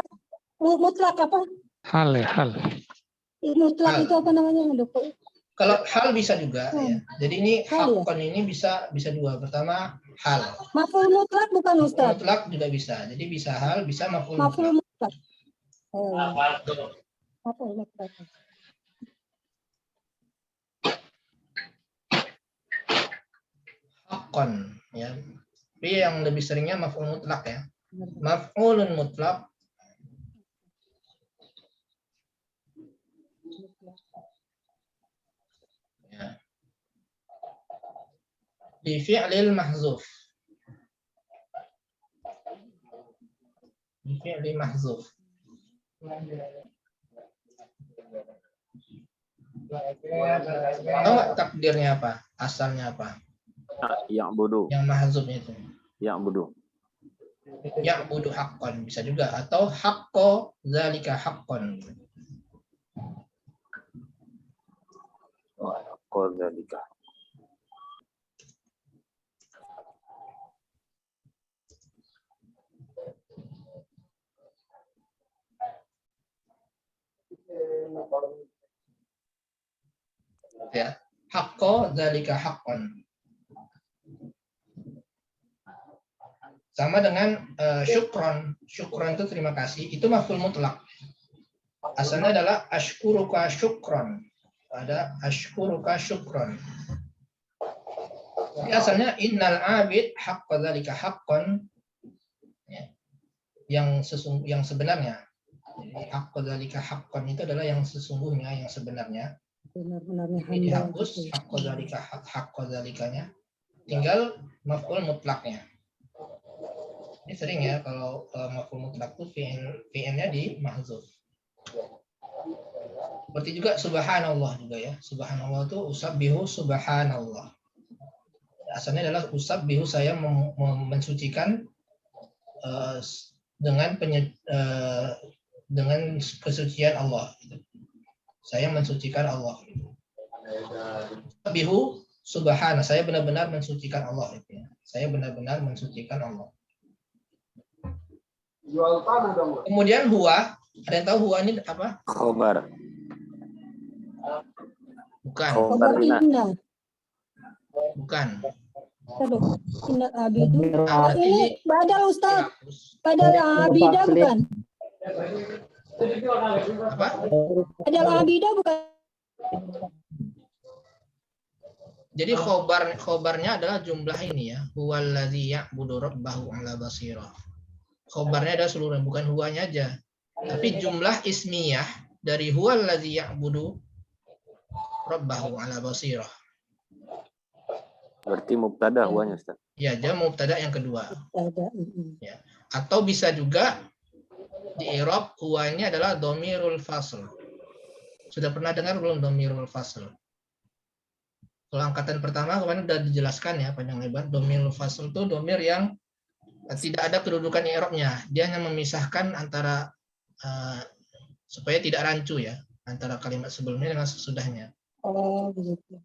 Mutlak apa? Hal ya, hal. Mutlak Hal. itu apa namanya? Aduh, Kalau hal bisa juga ya. Jadi ini Hal ya? haqqan ini bisa dua. Pertama hal. Maf'ul mutlak bukan Ustaz? Mutlak juga bisa. Jadi bisa hal, bisa maf'ul Maf'ul mutlak. mutlak. Maf'ul mutlak. Haqqan ya. Tapi yang lebih seringnya maf'ul mutlak ya. Maf'ulun mutlak ya. Di fi'lil mahzuf. Di fi'lil mahzuf. Tahu nggak takdirnya apa? Asalnya apa? Yang bodoh. Yang mahzuf itu. Yang bodoh. Yang bodoh haqqan bisa juga, atau haqqo zalika haqqan. Qadzalika. Ya, haqqo zalika haqqan. Sama dengan syukron. Syukron itu terima kasih. Itu maf'ul mutlak. Asalnya adalah ashkuruka syukron. Ada ashkuruka syukron. Jadi asalnya innal abid haqqa dzalika haqqan. Ya. Yang sebenarnya. Jadi haqqa dzalika haqqan itu adalah yang sesungguhnya, yang sebenarnya. Benar-benarnya Ini hamba. dihapus haqqa dzalika haqqa dzalikanya. Tinggal maf'ul mutlaknya. Ini sering ya kalau maf'ul mutlak itu fi'ilnya di mahzuf. Seperti juga subhanallah juga ya. Subhanallah itu usabbihu subhanallah. Asalnya adalah usabbihu, saya mensucikan dengan kesucian Allah. Saya mensucikan Allah. Usabbihu subhana, saya benar-benar mensucikan Allah. Saya benar-benar mensucikan Allah. Kemudian huwa, ada yang tahu huwa ini apa? Khobar. Bukan. Khobar inna. Bukan. Aduh, innal abidu. Ini Ini badal Ustaz. Badal abida bukan? apa? Badal abida bukan? Jadi khobarnya adalah jumlah ini ya. Huwallazi ya'budu rabbahu 'ala basirah. Khobarnya adalah seluruh, bukan huwanya aja. Tapi jumlah ismiyah dari huwallazi ya'budu rabbahu 'ala basirah. Berarti mubtada huwanya, Ustaz. Ya, dia mubtada yang kedua. Ada. Ya. Atau bisa juga di i'rab huwa ini adalah dhamirul fasl. Sudah pernah dengar belum dhamirul fasl? Kalau angkatan pertama kemarin sudah dijelaskan ya panjang lebar. Dhamirul fasl itu dhamir yang tidak ada kedudukan i'rabnya. Dia hanya memisahkan antara supaya tidak rancu ya antara kalimat sebelumnya dengan sesudahnya. Oh, begitu.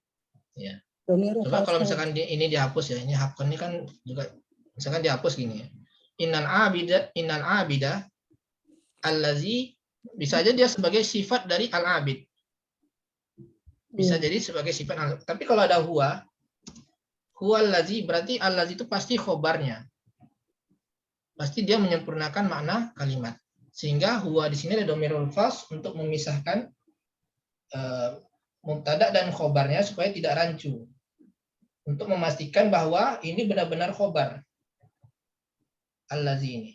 Ya. Dhamirul Coba kalau fasl. misalkan ini dihapus ya, ini haqqan ini kan juga misalkan dihapus gini ya. Innal abida allazi, bisa aja dia sebagai sifat dari al-abid. Bisa jadi sebagai sifat. Tapi kalau ada huwa allazi, berarti allazi itu pasti khobarnya. Pasti dia menyempurnakan makna kalimat. Sehingga huwa di sini ada dhamirul fasl untuk memisahkan mubtada dan khobarnya supaya tidak rancu. Untuk memastikan bahwa ini benar-benar khobar. Allazi ini.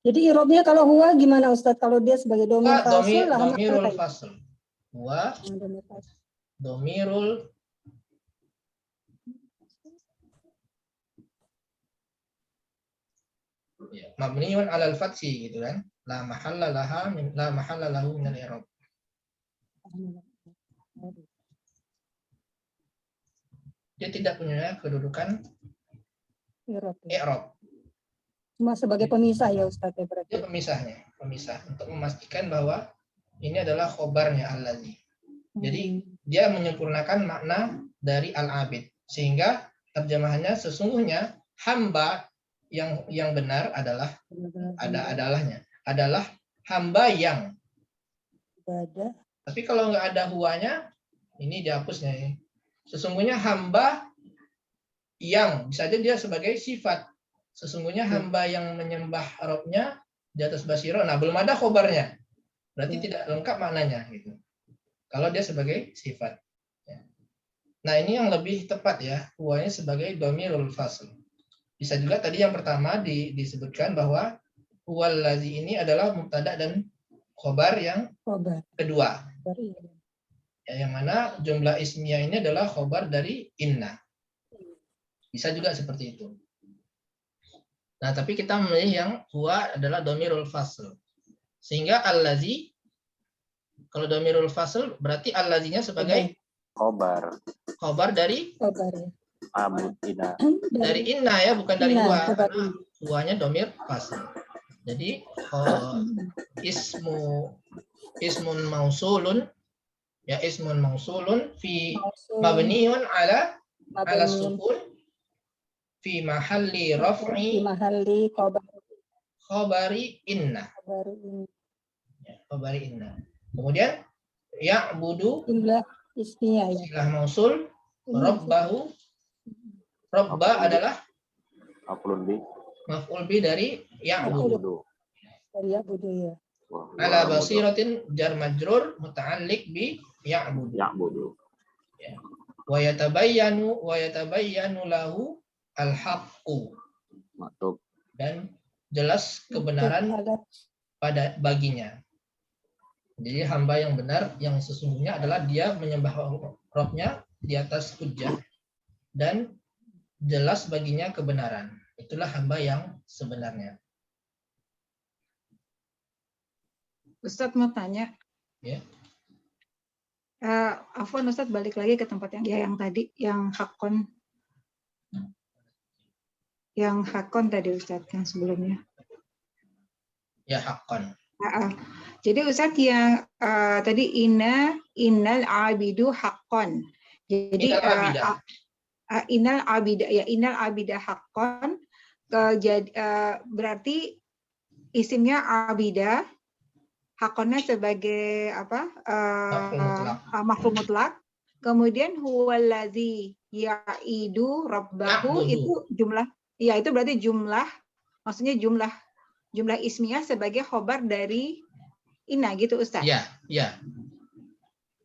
Jadi irobnya kalau huwa gimana Ustadz? Kalau dia sebagai dhamir fasl, Dhamirul fasl. Huwa dhamirul mabniun 'alal fathi gitu kan. La mahalla lahu min al-i'rab. Dia tidak punya kedudukan i'rab. Cuma sebagai pemisah ya Ustaz ya berarti. Dia pemisah untuk memastikan bahwa ini adalah khobarnya allazi. Jadi dia menyempurnakan makna dari al-abid, sehingga terjemahannya sesungguhnya hamba yang benar adalah adalahnya adalah hamba yang. Ibadah. Tapi kalau nggak ada huanya, ini dihapusnya ya. Sesungguhnya hamba yang, bisa aja dia sebagai sifat. Sesungguhnya hamba yang menyembah Rabbnya di atas basiro. Nah, belum ada khobarnya. Berarti tidak lengkap maknanya gitu. Kalau dia sebagai sifat. Nah, ini yang lebih tepat ya. Huwanya sebagai dhamirul fasl. Bisa juga tadi yang pertama disebutkan bahwa huwallazi ini adalah mubtada dan khobar yang kedua. Ya, yang mana jumlah ismiyah ini adalah khobar dari inna. Bisa juga seperti itu. Nah, tapi kita memilih yang huwa adalah dhamirul fasl. Sehingga allazi, kalau dhamirul fasl berarti allazinya sebagai khobar dari Inna. dari inna ya, bukan dari huwa. Karena huwanya dhamir fasl. Jadi ismun mausulun ya, ismun mausulun fi mabniun ala sukun fi mahalli raf'i khabari inna. Khabari inna. Kemudian ya'budu jumlah ismiyah ya. silah mausul, rabbahu. Rabba adalah maf'ul bi dari ya'budu. Dari ya'budu ya. Ala basiratin jar majrur muta'alliq bi ya'budu. Ya. Wa yatabayyanu lahu al-haqqu. Dan jelas kebenaran pada baginya. Jadi hamba yang benar yang sesungguhnya adalah dia menyembah Rabb-nya di atas hujjah dan jelas baginya kebenaran. Itulah hamba yang sebenarnya. Ustadz mau tanya. Ya. Afwan Ustadz, balik lagi ke tempat yang tadi, yang hakon. Yang hakon tadi Ustadz, yang sebelumnya. Ya, hakon. Jadi Ustadz yang tadi innal abidu hakon. Jadi innal abida hakon. Berarti isimnya abida, hakonnya sebagai apa? Maf'ul mutlak. Kemudian huwallazi ya'idu rabbahu itu jumlah. Ya, itu berarti jumlah, maksudnya jumlah ismiyah sebagai khobar dari inna gitu Ustaz. Iya, iya.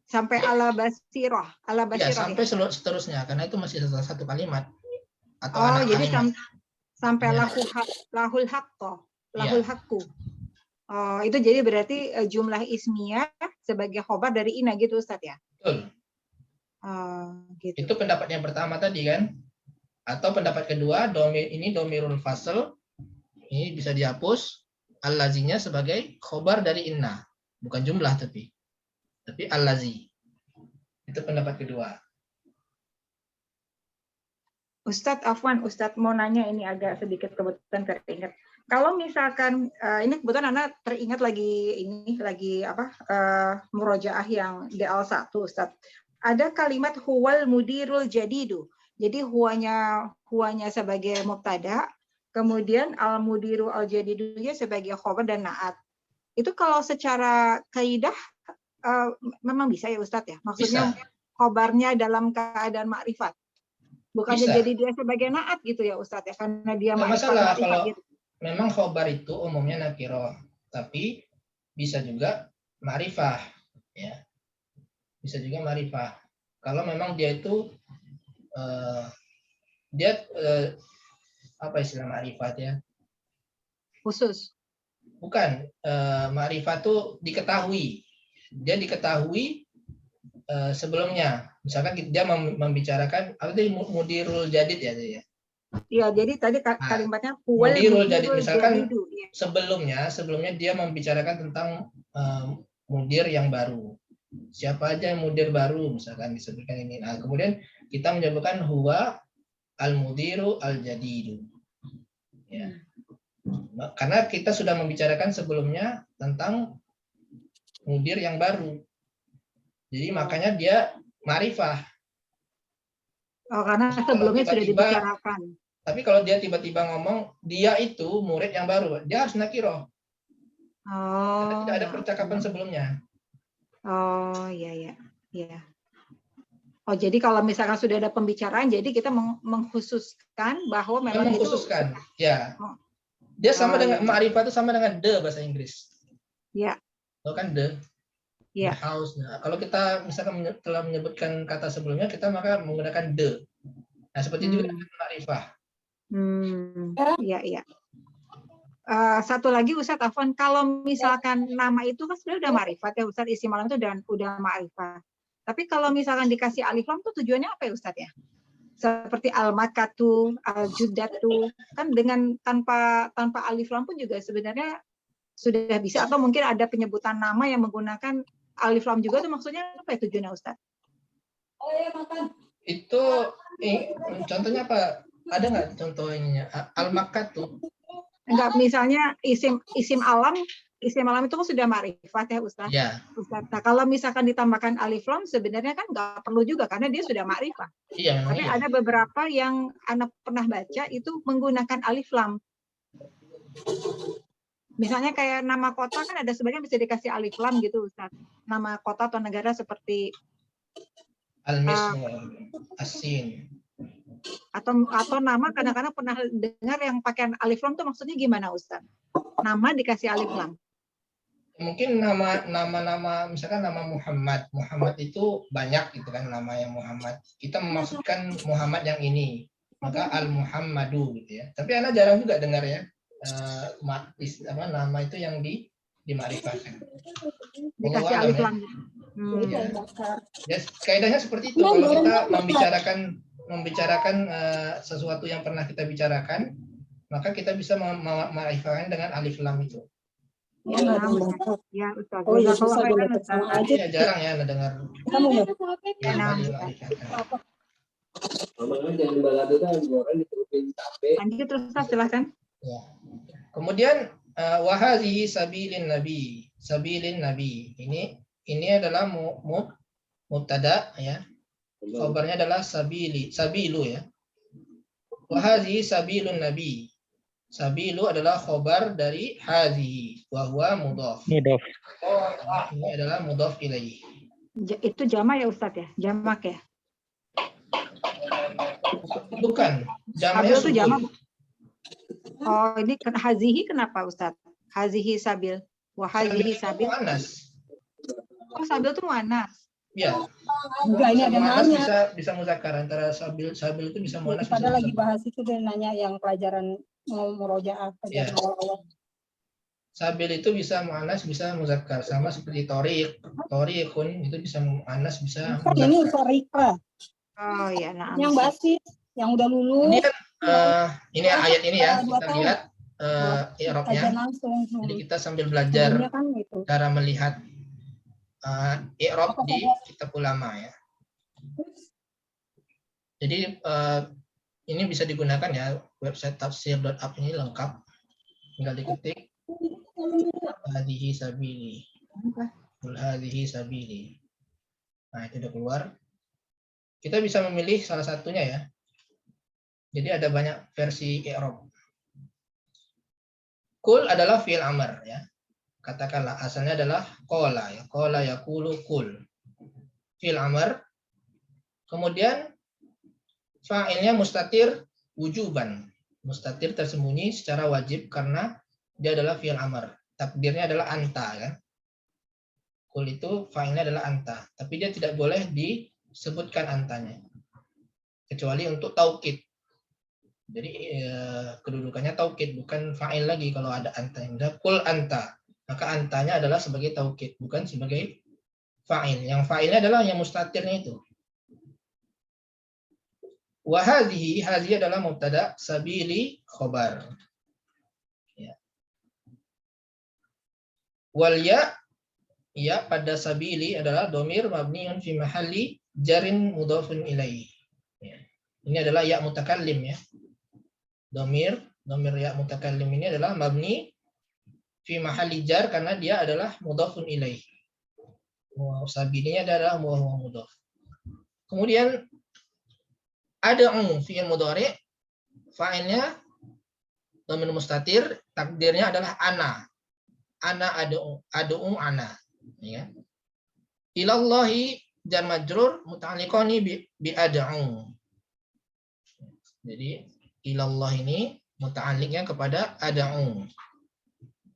Sampai ala basirah ya, sampai seterusnya karena itu masih satu kalimat atau jadi kalimat. Sampai ya. lahul haqqu. Oh, itu jadi berarti jumlah ismiyah sebagai khobar dari inna gitu Ustaz ya. Betul. Gitu. Itu pendapat yang pertama tadi kan. Atau pendapat kedua, dhamirul fasl. Ini bisa dihapus allazinya sebagai khobar dari inna, bukan jumlah tapi allazi. Itu pendapat kedua. Ustadz Afwan, Ustadz mau nanya, ini agak sedikit kebetulan teringat. Kalau misalkan ini kebetulan Anda teringat lagi murojaah yang DL1 Ustadz. Ada kalimat huwal mudirul jadidu. Jadi huwanya sebagai mubtada, kemudian al-mudiru al-jadidunya sebagai khobar dan naat. Itu kalau secara kaidah memang bisa ya Ustadz ya? Maksudnya khobarnya dalam keadaan makrifat. Bukannya jadi dia sebagai naat gitu ya Ustadz ya? Karena dia masalah kalau gitu. Memang khobar itu umumnya nakiroh, tapi bisa juga ma'rifah. Ya. Bisa juga ma'rifah. Kalau memang dia itu apa istilah ma'rifat ya? Khusus. Bukan, ma'rifat itu diketahui. Dia diketahui sebelumnya. Misalkan dia membicarakan apa tadi mudirul jadid ya. Iya, jadi tadi kalimatnya mudirul jadid. Misalkan sebelumnya dia membicarakan tentang mudir yang baru. Siapa aja yang mudir baru misalkan disebutkan ini. Nah, kemudian kita menyebutkan huwa al-mudiru al-jadidu. Ya. Karena kita sudah membicarakan sebelumnya tentang mudir yang baru. Jadi makanya dia ma'rifah. Oh, karena Jadi kalau sebelumnya sudah tiba-tiba- dibicarakan. Tapi kalau dia tiba-tiba ngomong dia itu murid yang baru, dia harus nakiroh. Karena Oh. tidak ada percakapan sebelumnya. Oh, iya. Oh, jadi kalau misalkan sudah ada pembicaraan, jadi kita mengkhususkan bahwa memang itu. Mengkhususkan, ya. Oh. Dia sama dengan iya. ma'rifah itu sama dengan the bahasa Inggris. Ya. Tahu kan the? Ya. The house. Nah, kalau kita misalkan telah menyebutkan kata sebelumnya, kita maka menggunakan the. Nah, seperti itu dengan ma'rifah. Iya. Satu lagi Ustadz Afwan, kalau misalkan nama itu kan sudah ma'rifat ya Ustadz, isim alam itu udah ma'rifat. Tapi kalau misalkan dikasih alif lam itu tujuannya apa ya Ustadz ya? Seperti al-makatu, al-juddatu, kan dengan tanpa alif lam pun juga sebenarnya sudah bisa, atau mungkin ada penyebutan nama yang menggunakan alif lam juga, itu maksudnya apa ya tujuannya Ustadz? Itu contohnya apa? Ada nggak contohnya? Al-makatu. Enggak, misalnya isim alam itu kan sudah ma'rifat ya Ustaz. Ya. Ustaz. Nah, kalau misalkan ditambahkan alif lam sebenarnya kan nggak perlu juga karena dia sudah ma'rifat. Iya, Tapi iya. ada beberapa yang anak pernah baca itu menggunakan alif lam. Misalnya kayak nama kota kan ada sebagian bisa dikasih alif lam gitu Ustaz. Nama kota atau negara seperti Al-misr, asin. atau nama kadang-kadang pernah dengar yang pakai alif lam tuh maksudnya gimana Ustaz? Nama dikasih alif lam. Mungkin nama misalkan nama Muhammad. Muhammad itu banyak gitu kan nama yang Muhammad. Kita memaksudkan Muhammad yang ini. Maka Al-Muhammadu gitu ya. Tapi Ana jarang juga dengar ya nama itu yang dimakrifatkan. Dikasih alif lam. Ya, kaidahnya seperti itu. Kalau kita membicarakan sesuatu yang pernah kita bicarakan, maka kita bisa memakrifahkan dengan alif lam itu. Ya, Ustaz. Oh iya, susah dulu sama aja. Ya, jarang ya Anda dengar. Kamu ya? Lanjut Ustaz, silakan. Ya. Kemudian wahadhihi sabilin nabi. Sabilin nabi. Ini adalah mubtada ya. Khabarnya adalah sabilu ya. Wahadhihi sabilun nabi. Sabilu adalah khobar dari hadhihi wa huwa mudhaf. Ini adalah mudhaf ilaih. Itu jamak ya Ustaz ya? Jamak ya? Bukan. Sabil itu jamak. Oh, ini hazihi kenapa Ustaz? Hazihi sabil. Wah, hazihi sabil. Muannas. Oh, sabil itu muannas. Ya. Enggak, ini ada nanya. Bisa muzakkar antara sabil itu bisa muannas. Pada lagi bahas itu dia nanya yang pelajaran murojaah ya. Sabil itu bisa muannas bisa muzakkar sama seperti thoriqun itu bisa muannas bisa muzakkar. Ini thoriqa. Oh iya, nah. Yang basis, yang udah lulus. Ini kan ini ayat ini ya, kita lihat i'rabnya. Jadi kita sambil belajar cara melihat i'rab di kitab ulama ya. Jadi ini bisa digunakan ya, website tafsir.app ini lengkap. Tinggal diketik hadhihi sabili. Hadhihi sabili. Nah, itu udah keluar. Kita bisa memilih salah satunya ya. Jadi ada banyak versi i'rab. Kul adalah fi'il amr ya. Katakanlah asalnya adalah qala ya. Qala yaqulu kul. Fi'il amr. Kemudian fa'ilnya mustatir wujuban. Mustatir tersembunyi secara wajib karena dia adalah fi'il amr. Takdirnya adalah anta kan. Kul itu fa'ilnya adalah anta, tapi dia tidak boleh disebutkan antanya. Kecuali untuk taukid. Jadi kedudukannya taukid, bukan fa'il lagi kalau ada anta. Kul anta, maka antanya adalah sebagai taukid, bukan sebagai fa'il. Yang fa'ilnya adalah yang mustatirnya itu. Wa hadhihi adalah mubtada, sabili khobar. Ya. Wal ya pada sabili adalah domir mabniun fi mahalli jarin mudhafun ilaih. Ya. Ini adalah ya mutakallim ya. Domir Dhamir ya mutakallim ini adalah mabni fi mahalli jar karena dia adalah mudhafun ilaih. Sabilinya adalah mudhaf. Kemudian ad'u fi'il mudhari, fa'ilnya dhamir mustatir, takdirnya adalah ana. Ana ad'u ana, ya. Ilallahi jar majrur muta'alliqani bi ad'u. Jadi ilallah ini muta'alliqnya kepada ad'u.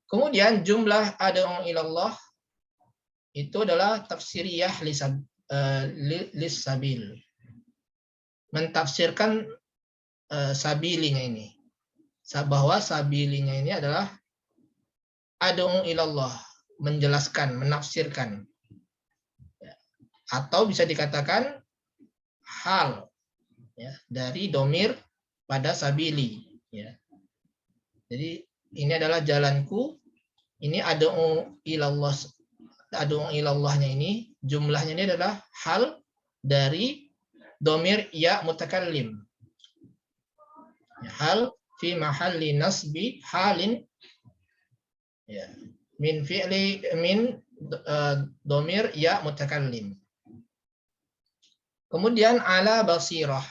Kemudian jumlah ad'u ilallah itu adalah tafsiriyah lis-sabil. Mentafsirkan sabilinya ini. Bahwa sabilinya ini adalah ad'u ilallah, menjelaskan, menafsirkan. Atau bisa dikatakan hal, ya, dari domir pada sabili, ya. Jadi ini adalah jalanku, ini ad'u ilallahnya ini, jumlahnya ini adalah hal dari domir ya mutakallim, ya, hal fi mahalli nasbi halin, ya, min fi'li min domir ya mutakallim. Kemudian ala basirah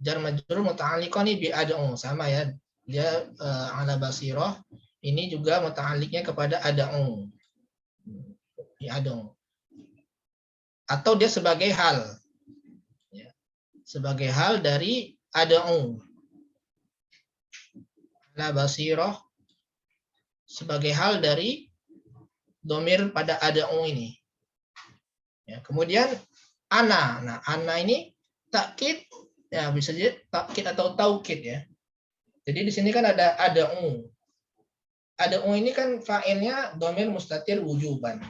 jar majrur muta'alliqani bi ad'u, sama ya, dia ala basirah ini juga muta'alliqnya kepada ad'u, bi ad'u, atau dia sebagai hal, ya, sebagai hal dari ad'u. Ala basirah sebagai hal dari domir pada ad'u ini, ya. Kemudian ana, nah ana ini takkid, ya, bisa jadi takkid atau taukid, ya. Jadi di sini kan ada ad'u. Ad'u ini kan fa'ilnya dhamir mustatir wujuban.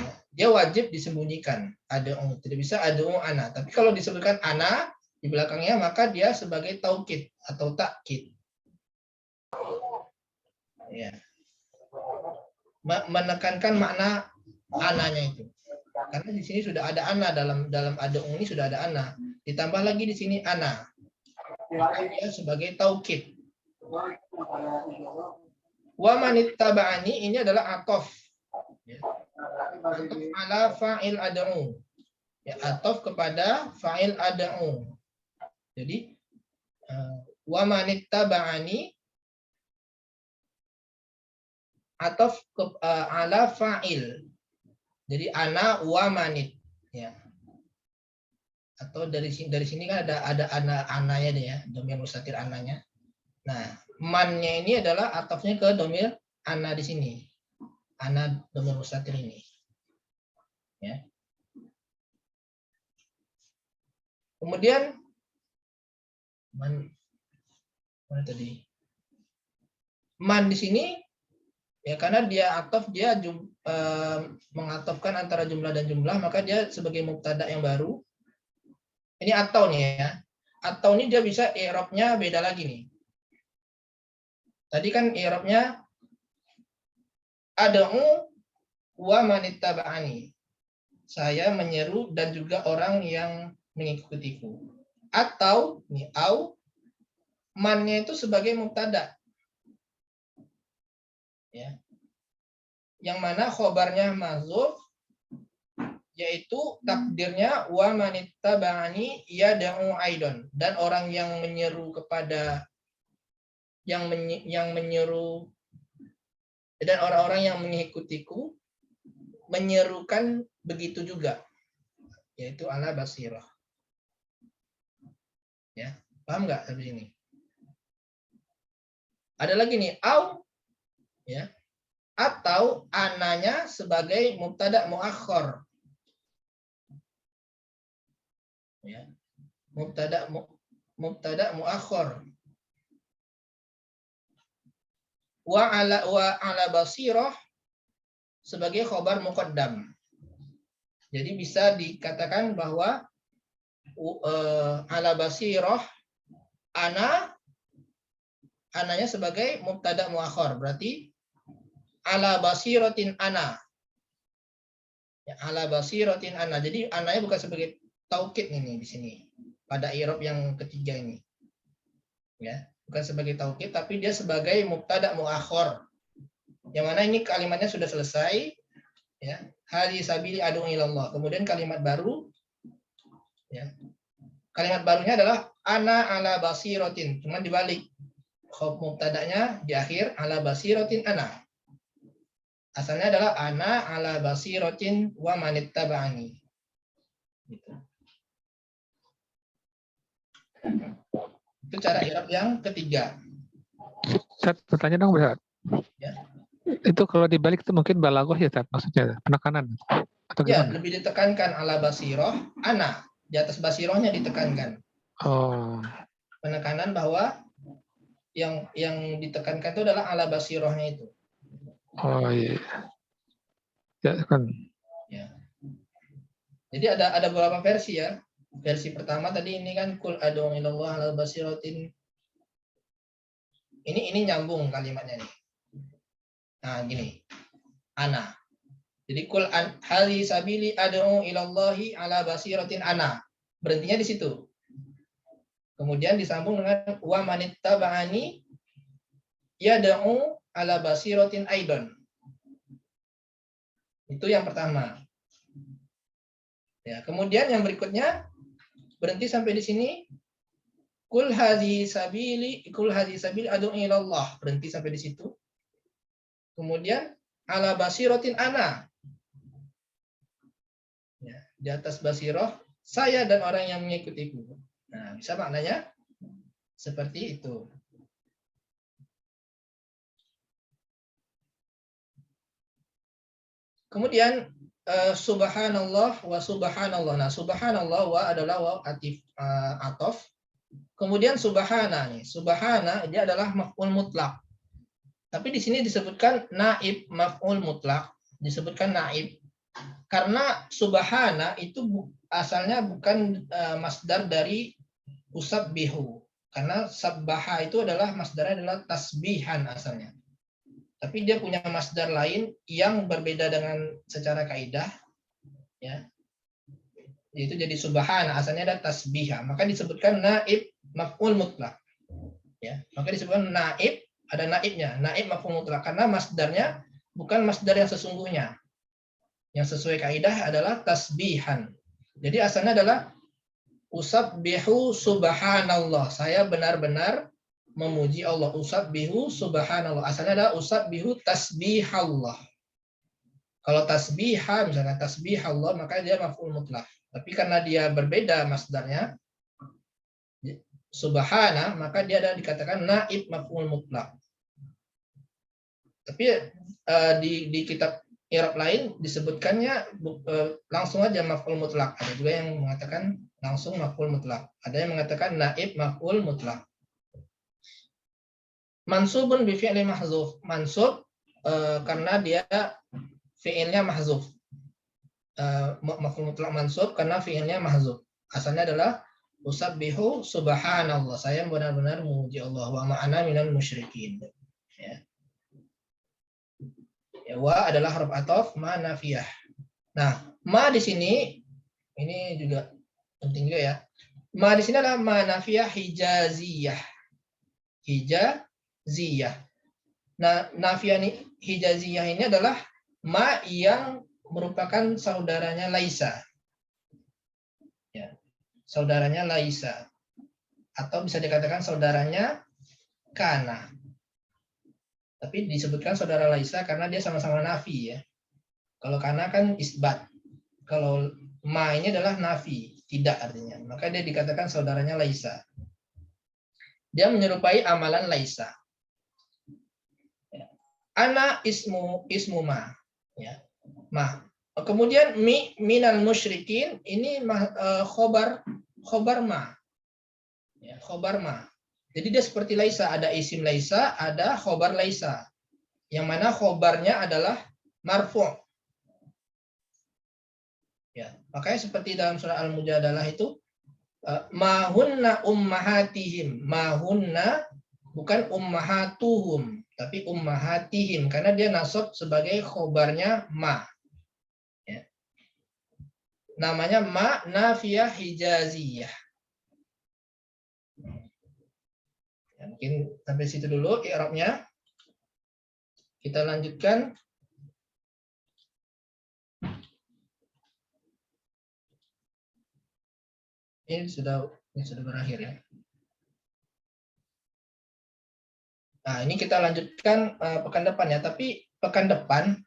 Ya, dia wajib disembunyikan, ad'u. Tidak bisa ad'u ana. Tapi kalau disebutkan ana di belakangnya maka dia sebagai taukid atau takkid. Ya. Menekankan makna ananya itu. Karena di sini sudah ada ana, dalam ad'u ini sudah ada ana. Ditambah lagi di sini ana. Maka dia sebagai taukid. Wa manittaba'ani ini adalah atof. Ya. Atof ala fa'il ad'u. Ya, atof kepada fa'il ad'u. Jadi wa manittaba'ani atof ala fa'il. Jadi ana wa manit, ya. Atau dari sini kan ada ananya deh, ya, domir mustatir ananya. Nah, mannya ini adalah atofnya ke domir ana di sini. Ana domir mustatir ini. Ya. Kemudian mana tadi? Man di sini, ya, karena dia atof, dia mengatofkan antara jumlah dan jumlah, maka dia sebagai mubtada yang baru. Ini atau nih, ya. Atau ini dia bisa i'rabnya beda lagi nih. Tadi kan i'rabnya ad'u wa manittaba'ani. Saya menyeru dan juga orang yang mengikutiku. Atau nih, au mannya itu sebagai mubtada. Ya. Yang mana khobarnya mahdzuf, yaitu takdirnya wa manittaba'ani yad'u aidon, dan orang yang menyeru kepada yang menyeru dan orang-orang yang mengikutiku menyerukan begitu juga, yaitu ala basirah. Ya, paham nggak sampai sini? Ada lagi nih, au, ya, atau ananya sebagai mubtada muakhir. Ya, mubtada muakhir. Wa ala basirah sebagai khobar muqaddam. Jadi bisa dikatakan bahwa ala basirah ananya sebagai mubtada muakhir, berarti ala basiratin ana. Ya, ala basiratin ana. Jadi ananya bukan sebagai taukid ini di sini pada i'rab yang ketiga ini. Ya. bukan sebagai taukid, tapi dia sebagai mubtada muakhir. Yang mana ini kalimatnya sudah selesai, ya. Hadi sabili adu ilallah. Kemudian kalimat baru, ya. Kalimat barunya adalah ana ala basiratin, cuma dibalik. Mubtadanya di akhir ala basiratin ana. Asalnya adalah ana ala basiratin wa manittaba'ani. Gitu. Itu cara i'rab yang ketiga. Ustaz, bertanya dong, Ustaz. Ya. Itu kalau dibalik itu mungkin balaghah ya, Ustaz, maksudnya penekanan atau Ya, gimana? lebih ditekankan ala basirah, ana. Di atas basirahnya ditekankan. Oh, Penekanan bahwa yang ditekankan itu adalah ala basirahnya itu. oh iya. Ya kan. Ya. Jadi ada beberapa versi ya. Versi pertama tadi ini kan kul adu ilallah ala basiratin. Ini nyambung kalimatnya nih. Nah, gini. Ana. Jadi kul hali sabili adu ilallahi ala basiratin ana. Berhentinya di situ. Kemudian disambung dengan wa manittaba'ani yad'u ala basiratin aidon. Itu yang pertama. Ya, kemudian yang berikutnya berhenti sampai di sini. Kul hadhi sabili adu ilallah. Berhenti sampai di situ. Kemudian ala basiratin ana. Ya, di atas basirah saya dan orang yang mengikutiku. Nah, bisa maknanya seperti itu. Kemudian subhanallah wa subhanallah. Nah, subhanallah wa adalah waw atof. Kemudian subhana nih. Subhana dia adalah maf'ul mutlak. Tapi di sini disebutkan naib maf'ul mutlak. Disebutkan naib karena subhana itu asalnya bukan masdar dari usabbihu. Karena sabbaha itu adalah masdarnya adalah tasbihan asalnya. Tapi dia punya masdar lain yang berbeda dengan secara kaidah, ya. Itu jadi subhana, asalnya ada tasbiha, maka disebutkan naib maf'ul mutlak. Ya, maka disebutkan naib, ada naibnya, naib maf'ul mutlak karena masdarnya bukan masdar yang sesungguhnya. Yang sesuai kaidah adalah tasbihan. Jadi asalnya adalah usabbihu subhanallah. Saya benar-benar memuji Allah. Usabbihu subhanallah. Asalnya adalah usabbihu tasbihallah. Kalau tasbiha, misalnya tasbihallah, maka dia maf'ul mutlak. Tapi karena dia berbeda masdarnya, subhana, maka dia ada dikatakan naib maf'ul mutlak. Tapi di kitab i'rab lain disebutkannya langsung aja maf'ul mutlak. Ada juga yang mengatakan langsung maf'ul mutlak. Ada yang mengatakan naib maf'ul mutlak. Mansubun bi fi'li mahzuf. Mansub karena dia fi'ilnya mahzuf. Maf'ul mutlak mansub karena fi'ilnya mahzuf. Asalnya adalah usabbihu subhanallah. Saya benar-benar memuji Allah wa ma'ana minal musyrikin. Ya. Ya, wa adalah huruf ataf ma nafiyah. Nah, ma di sini ini juga penting juga ya. Ma di sini adalah ma nafiyah hijaziyah. Hijaziyah. Nah, nafiyah hijaziyah ini adalah ma yang merupakan saudaranya laisa. Ya. Saudaranya laisa. Atau bisa dikatakan saudaranya kana. Tapi disebutkan saudara laisa karena dia sama-sama nafi ya. Kalau kana kan isbat. Kalau ma ini adalah nafi, tidak artinya. Maka dia dikatakan saudaranya laisa. Dia menyerupai amalan laisa. Ana ismu ma. Ya. Ma. Kemudian minal musyrikin ini khobar ma. Ya, khobar ma. Jadi dia seperti laisa, ada isim laisa, ada khobar laisa. Yang mana khobarnya adalah marfu'. Ya, makanya seperti dalam surah Al-Mujadalah itu mahunna ummahatihim. Mahunna bukan ummahatuhum, tapi ummahatihim karena dia nasab sebagai khobarnya ma. Ya. Namanya ma nafiyah hijaziyah. Mungkin sampai situ dulu i'rabnya. Kita lanjutkan. Ini sudah berakhir ya. Nah, ini kita lanjutkan pekan depan ya. Tapi pekan depan,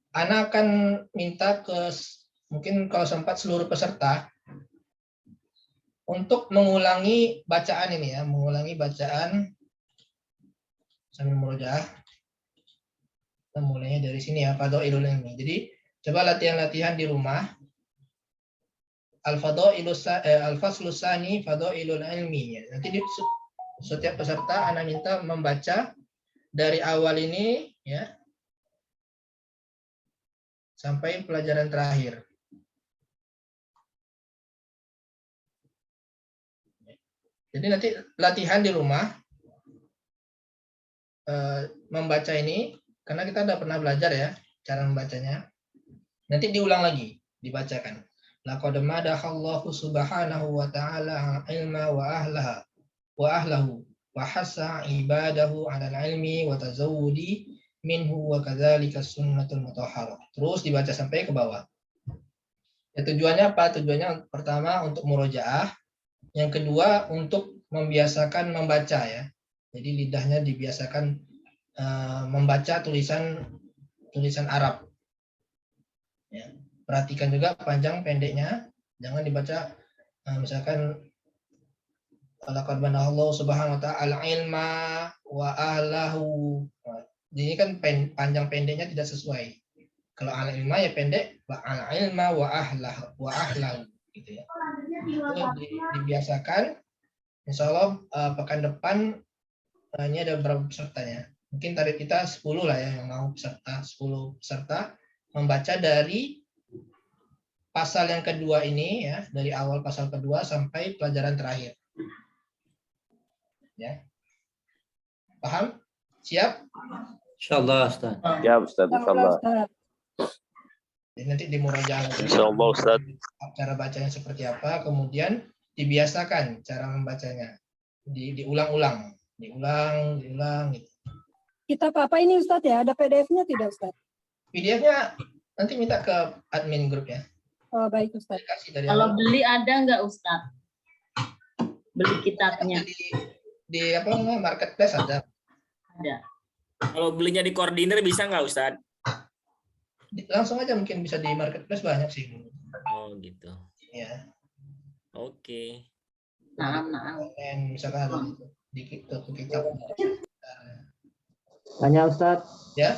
Ana akan minta ke mungkin kalau sempat seluruh peserta untuk mengulangi bacaan ini ya, mengulangi bacaan sambil murojaah. Kita mulainya dari sini ya, Fadhailul Ilmi. Jadi coba latihan-latihan di rumah. Al-Faslu Tsani Fadhailul Ilmi. Nanti di setiap peserta Ana minta membaca dari awal ini ya sampai pelajaran terakhir. Jadi nanti latihan di rumah membaca ini karena kita udah pernah belajar ya cara membacanya. Nanti diulang lagi, dibacakan. Laqad madahallahu subhanahu wa ta'ala ilma wa ahlahu wa hassa ibadahu 'alal ilmi wa tazawwudi minhu wa kadzalika sunnatul mutahharah. Terus dibaca sampai ke bawah. Ya, tujuannya apa? Tujuannya pertama untuk murojaah, yang kedua untuk membiasakan membaca ya. Jadi lidahnya dibiasakan membaca tulisan Arab. Ya. Perhatikan juga panjang pendeknya, jangan dibaca misalkan laqad manallahu subhanahu wa ta'ala ilma wa ahlahu. Ini kan panjang pendeknya tidak sesuai. Kalau al ilma ya pendek, al ilma wa ahlahu gitu ya. Itu dibiasakan. Insyaallah pekan depan ini ada beberapa pesertanya. Mungkin target kita 10 lah ya yang mau peserta, 10 peserta membaca dari pasal yang kedua ini ya, dari awal pasal kedua sampai pelajaran terakhir. Ya. Paham? Siap? Insyaallah Ustaz. Ya Ustaz, insyaallah. Jadi nanti di murojaah Insyaallah Ustaz. cara bacanya seperti apa, kemudian dibiasakan cara membacanya. Diulang-ulang, diulang gitu. Kitab apa ini Ustadz ya? Ada PDF-nya tidak Ustadz? PDF-nya nanti minta ke admin grup ya. Oh baik Ustadz. Kalau beli ada nggak Ustadz? Beli kitabnya? Di apa namanya marketplace ada. Ada. Kalau belinya di koordinir bisa nggak Ustadz? Langsung aja mungkin bisa di marketplace banyak sih. Oh gitu. Ya. Oke. Nah. Dan misalkan di toko kitab. Tanya Ustadz. Ya.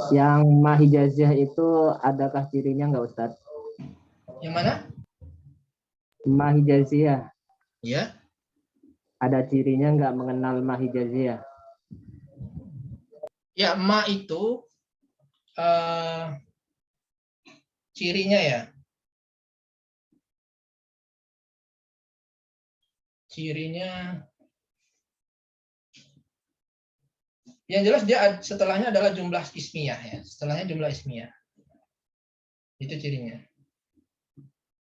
Yang mahijazah itu adakah cirinya nggak Ustadz? Yang mana? Mahijazah. Ya. Ada cirinya nggak mengenal mahijazah? Ya, ma itu cirinya ya. Cirinya yang jelas dia setelahnya adalah jumlah ismiyah ya. Setelahnya jumlah ismiyah. Itu cirinya.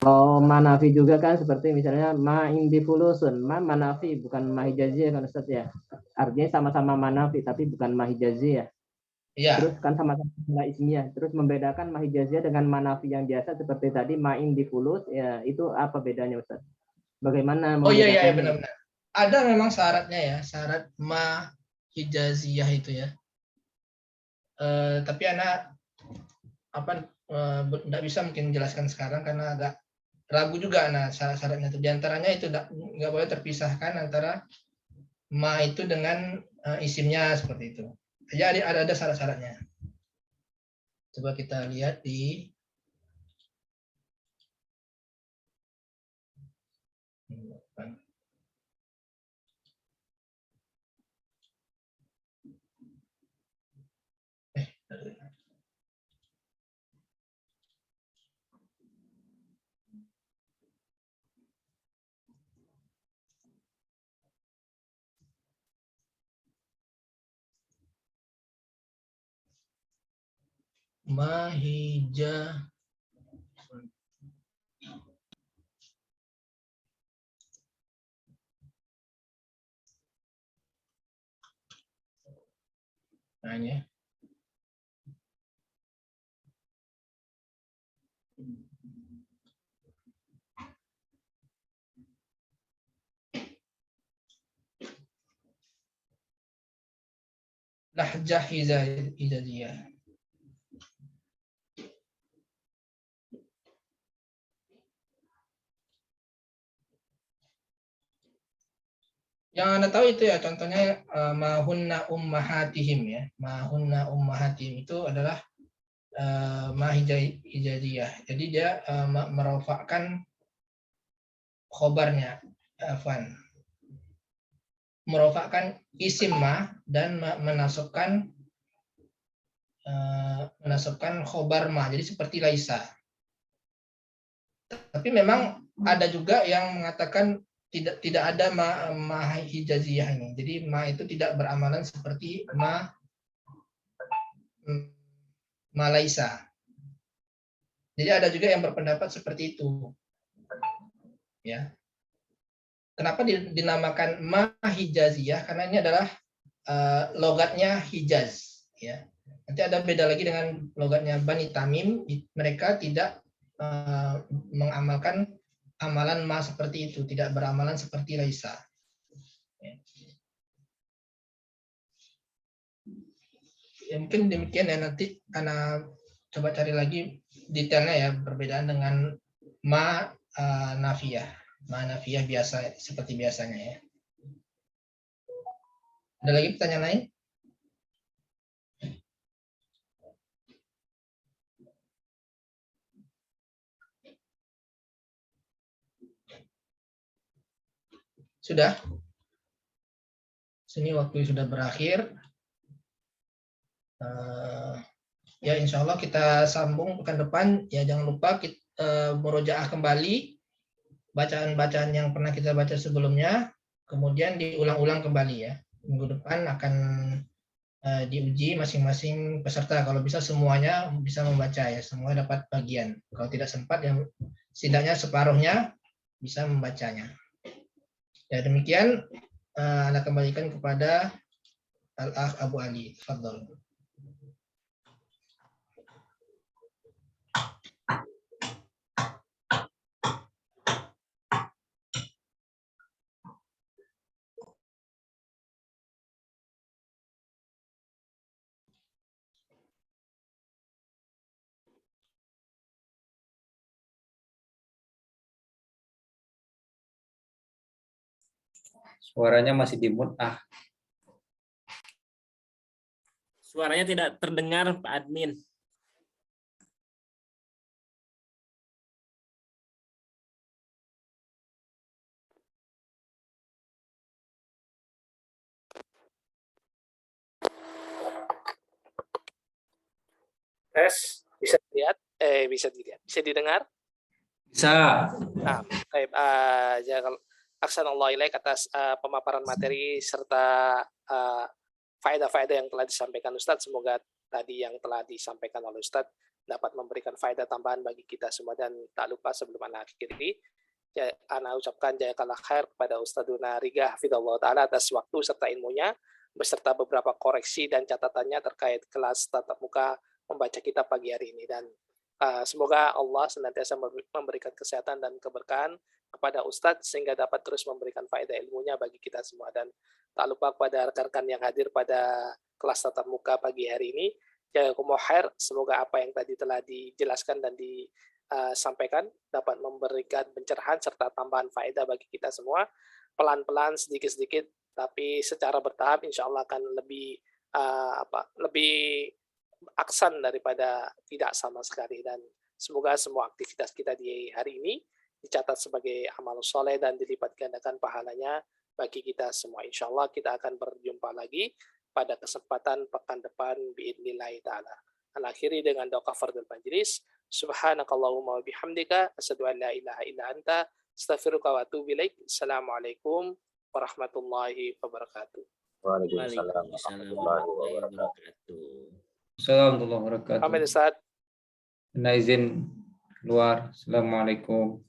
Kalau manafi juga kan seperti misalnya ma indi fulusun, manafi bukan mahijaziyah kan Ustaz ya. Artinya sama-sama manafi tapi bukan mahijaziyah. Iya. Terus kan sama-sama jumlah ismiyah. Terus membedakan mahijaziyah dengan manafi yang biasa seperti tadi ma indi fulus ya, itu apa bedanya Ustaz? Bagaimana Oh iya benar-benar. Ada memang syaratnya ya, syarat mahijaziyah itu ya. Tapi anak tidak bisa mungkin menjelaskan sekarang karena agak ragu juga syarat-syaratnya itu. Di antaranya itu nggak boleh terpisahkan antara ma itu dengan isimnya seperti itu. Jadi ada syarat-syaratnya. Coba kita lihat di mahijah Nah, ini. Lahjah hijaziyah. Yang Anda tahu itu ya, contohnya mahunna ummahatihim ya. Mahunna ummahatihim itu adalah ma hijaziyah. Jadi dia merofakkan khobarnya, merofakkan isim ma dan menasabkan khobar ma. Jadi seperti laisa. Tapi memang ada juga yang mengatakan tidak ada ma hijaziyah ini. Jadi ma itu tidak beramalan seperti ma laisa. Jadi ada juga yang berpendapat seperti itu. Ya. Kenapa dinamakan ma hijaziyah? Karena ini adalah logatnya Hijaz, ya. Nanti ada beda lagi dengan logatnya Bani Tamim, mereka tidak mengamalkan amalan ma seperti itu, tidak beramalan seperti laisa. Ya, mungkin demikian ya, nanti Ana coba cari lagi detailnya ya, perbedaan dengan ma nafiyah. Ma nafiyah biasa seperti biasanya ya. Ada lagi pertanyaan lain? Sudah? Sini waktu sudah berakhir. Ya insya Allah kita sambung pekan depan. Ya jangan lupa kita murojaah kembali bacaan-bacaan yang pernah kita baca sebelumnya. Kemudian diulang-ulang kembali ya. Minggu depan akan diuji masing-masing peserta. Kalau bisa semuanya bisa membaca ya. Semua dapat bagian. Kalau tidak sempat ya setidaknya separuhnya bisa membacanya. Ya demikian, Anda kembalikan kepada Al-Akh Abu Ali. Tafadhol. Suaranya masih di mute. Suaranya tidak terdengar, Pak Admin. Tes, bisa dilihat? Bisa didengar? Bisa. Baik, Aksanallahu ilaik atas pemaparan materi serta faedah-faedah yang telah disampaikan Ustadz. Semoga tadi yang telah disampaikan oleh Ustadz dapat memberikan faedah tambahan bagi kita semua, dan tak lupa sebelum Ana akhiri, Ana ucapkan jazakallah khair kepada Ustadzuna Riga hafizallahu taala atas waktu serta ilmunya beserta beberapa koreksi dan catatannya terkait kelas tatap muka membaca kitab pagi hari ini, dan semoga Allah senantiasa memberikan kesehatan dan keberkahan kepada Ustadz sehingga dapat terus memberikan faedah ilmunya bagi kita semua. Dan tak lupa kepada rekan-rekan yang hadir pada kelas tatap muka pagi hari ini, jazakumullah khair, semoga apa yang tadi telah dijelaskan dan disampaikan dapat memberikan pencerahan serta tambahan faedah bagi kita semua. Pelan-pelan, sedikit-sedikit, tapi secara bertahap insya Allah akan lebih lebih aksan daripada tidak sama sekali. Dan semoga semua aktivitas kita di hari ini dicatat sebagai amal soleh dan dilipat gandakan pahalanya bagi kita semua. Insya Allah kita akan berjumpa lagi pada kesempatan pekan depan biidnillahi ta'ala. Al-akhiri dengan doa kafaratul majlis. Subhanakallahumma wa bihamdika asyhadu an la ilaha illa anta astaghfiruka wa atubu ilaik. Assalamualaikum warahmatullahi wabarakatuh. Waalaikumsalam warahmatullahi wabarakatuh. Assalamualaikum warahmatullahi wabarakatuh. Pamit Ustaz. Nah, izin luar. Assalamualaikum.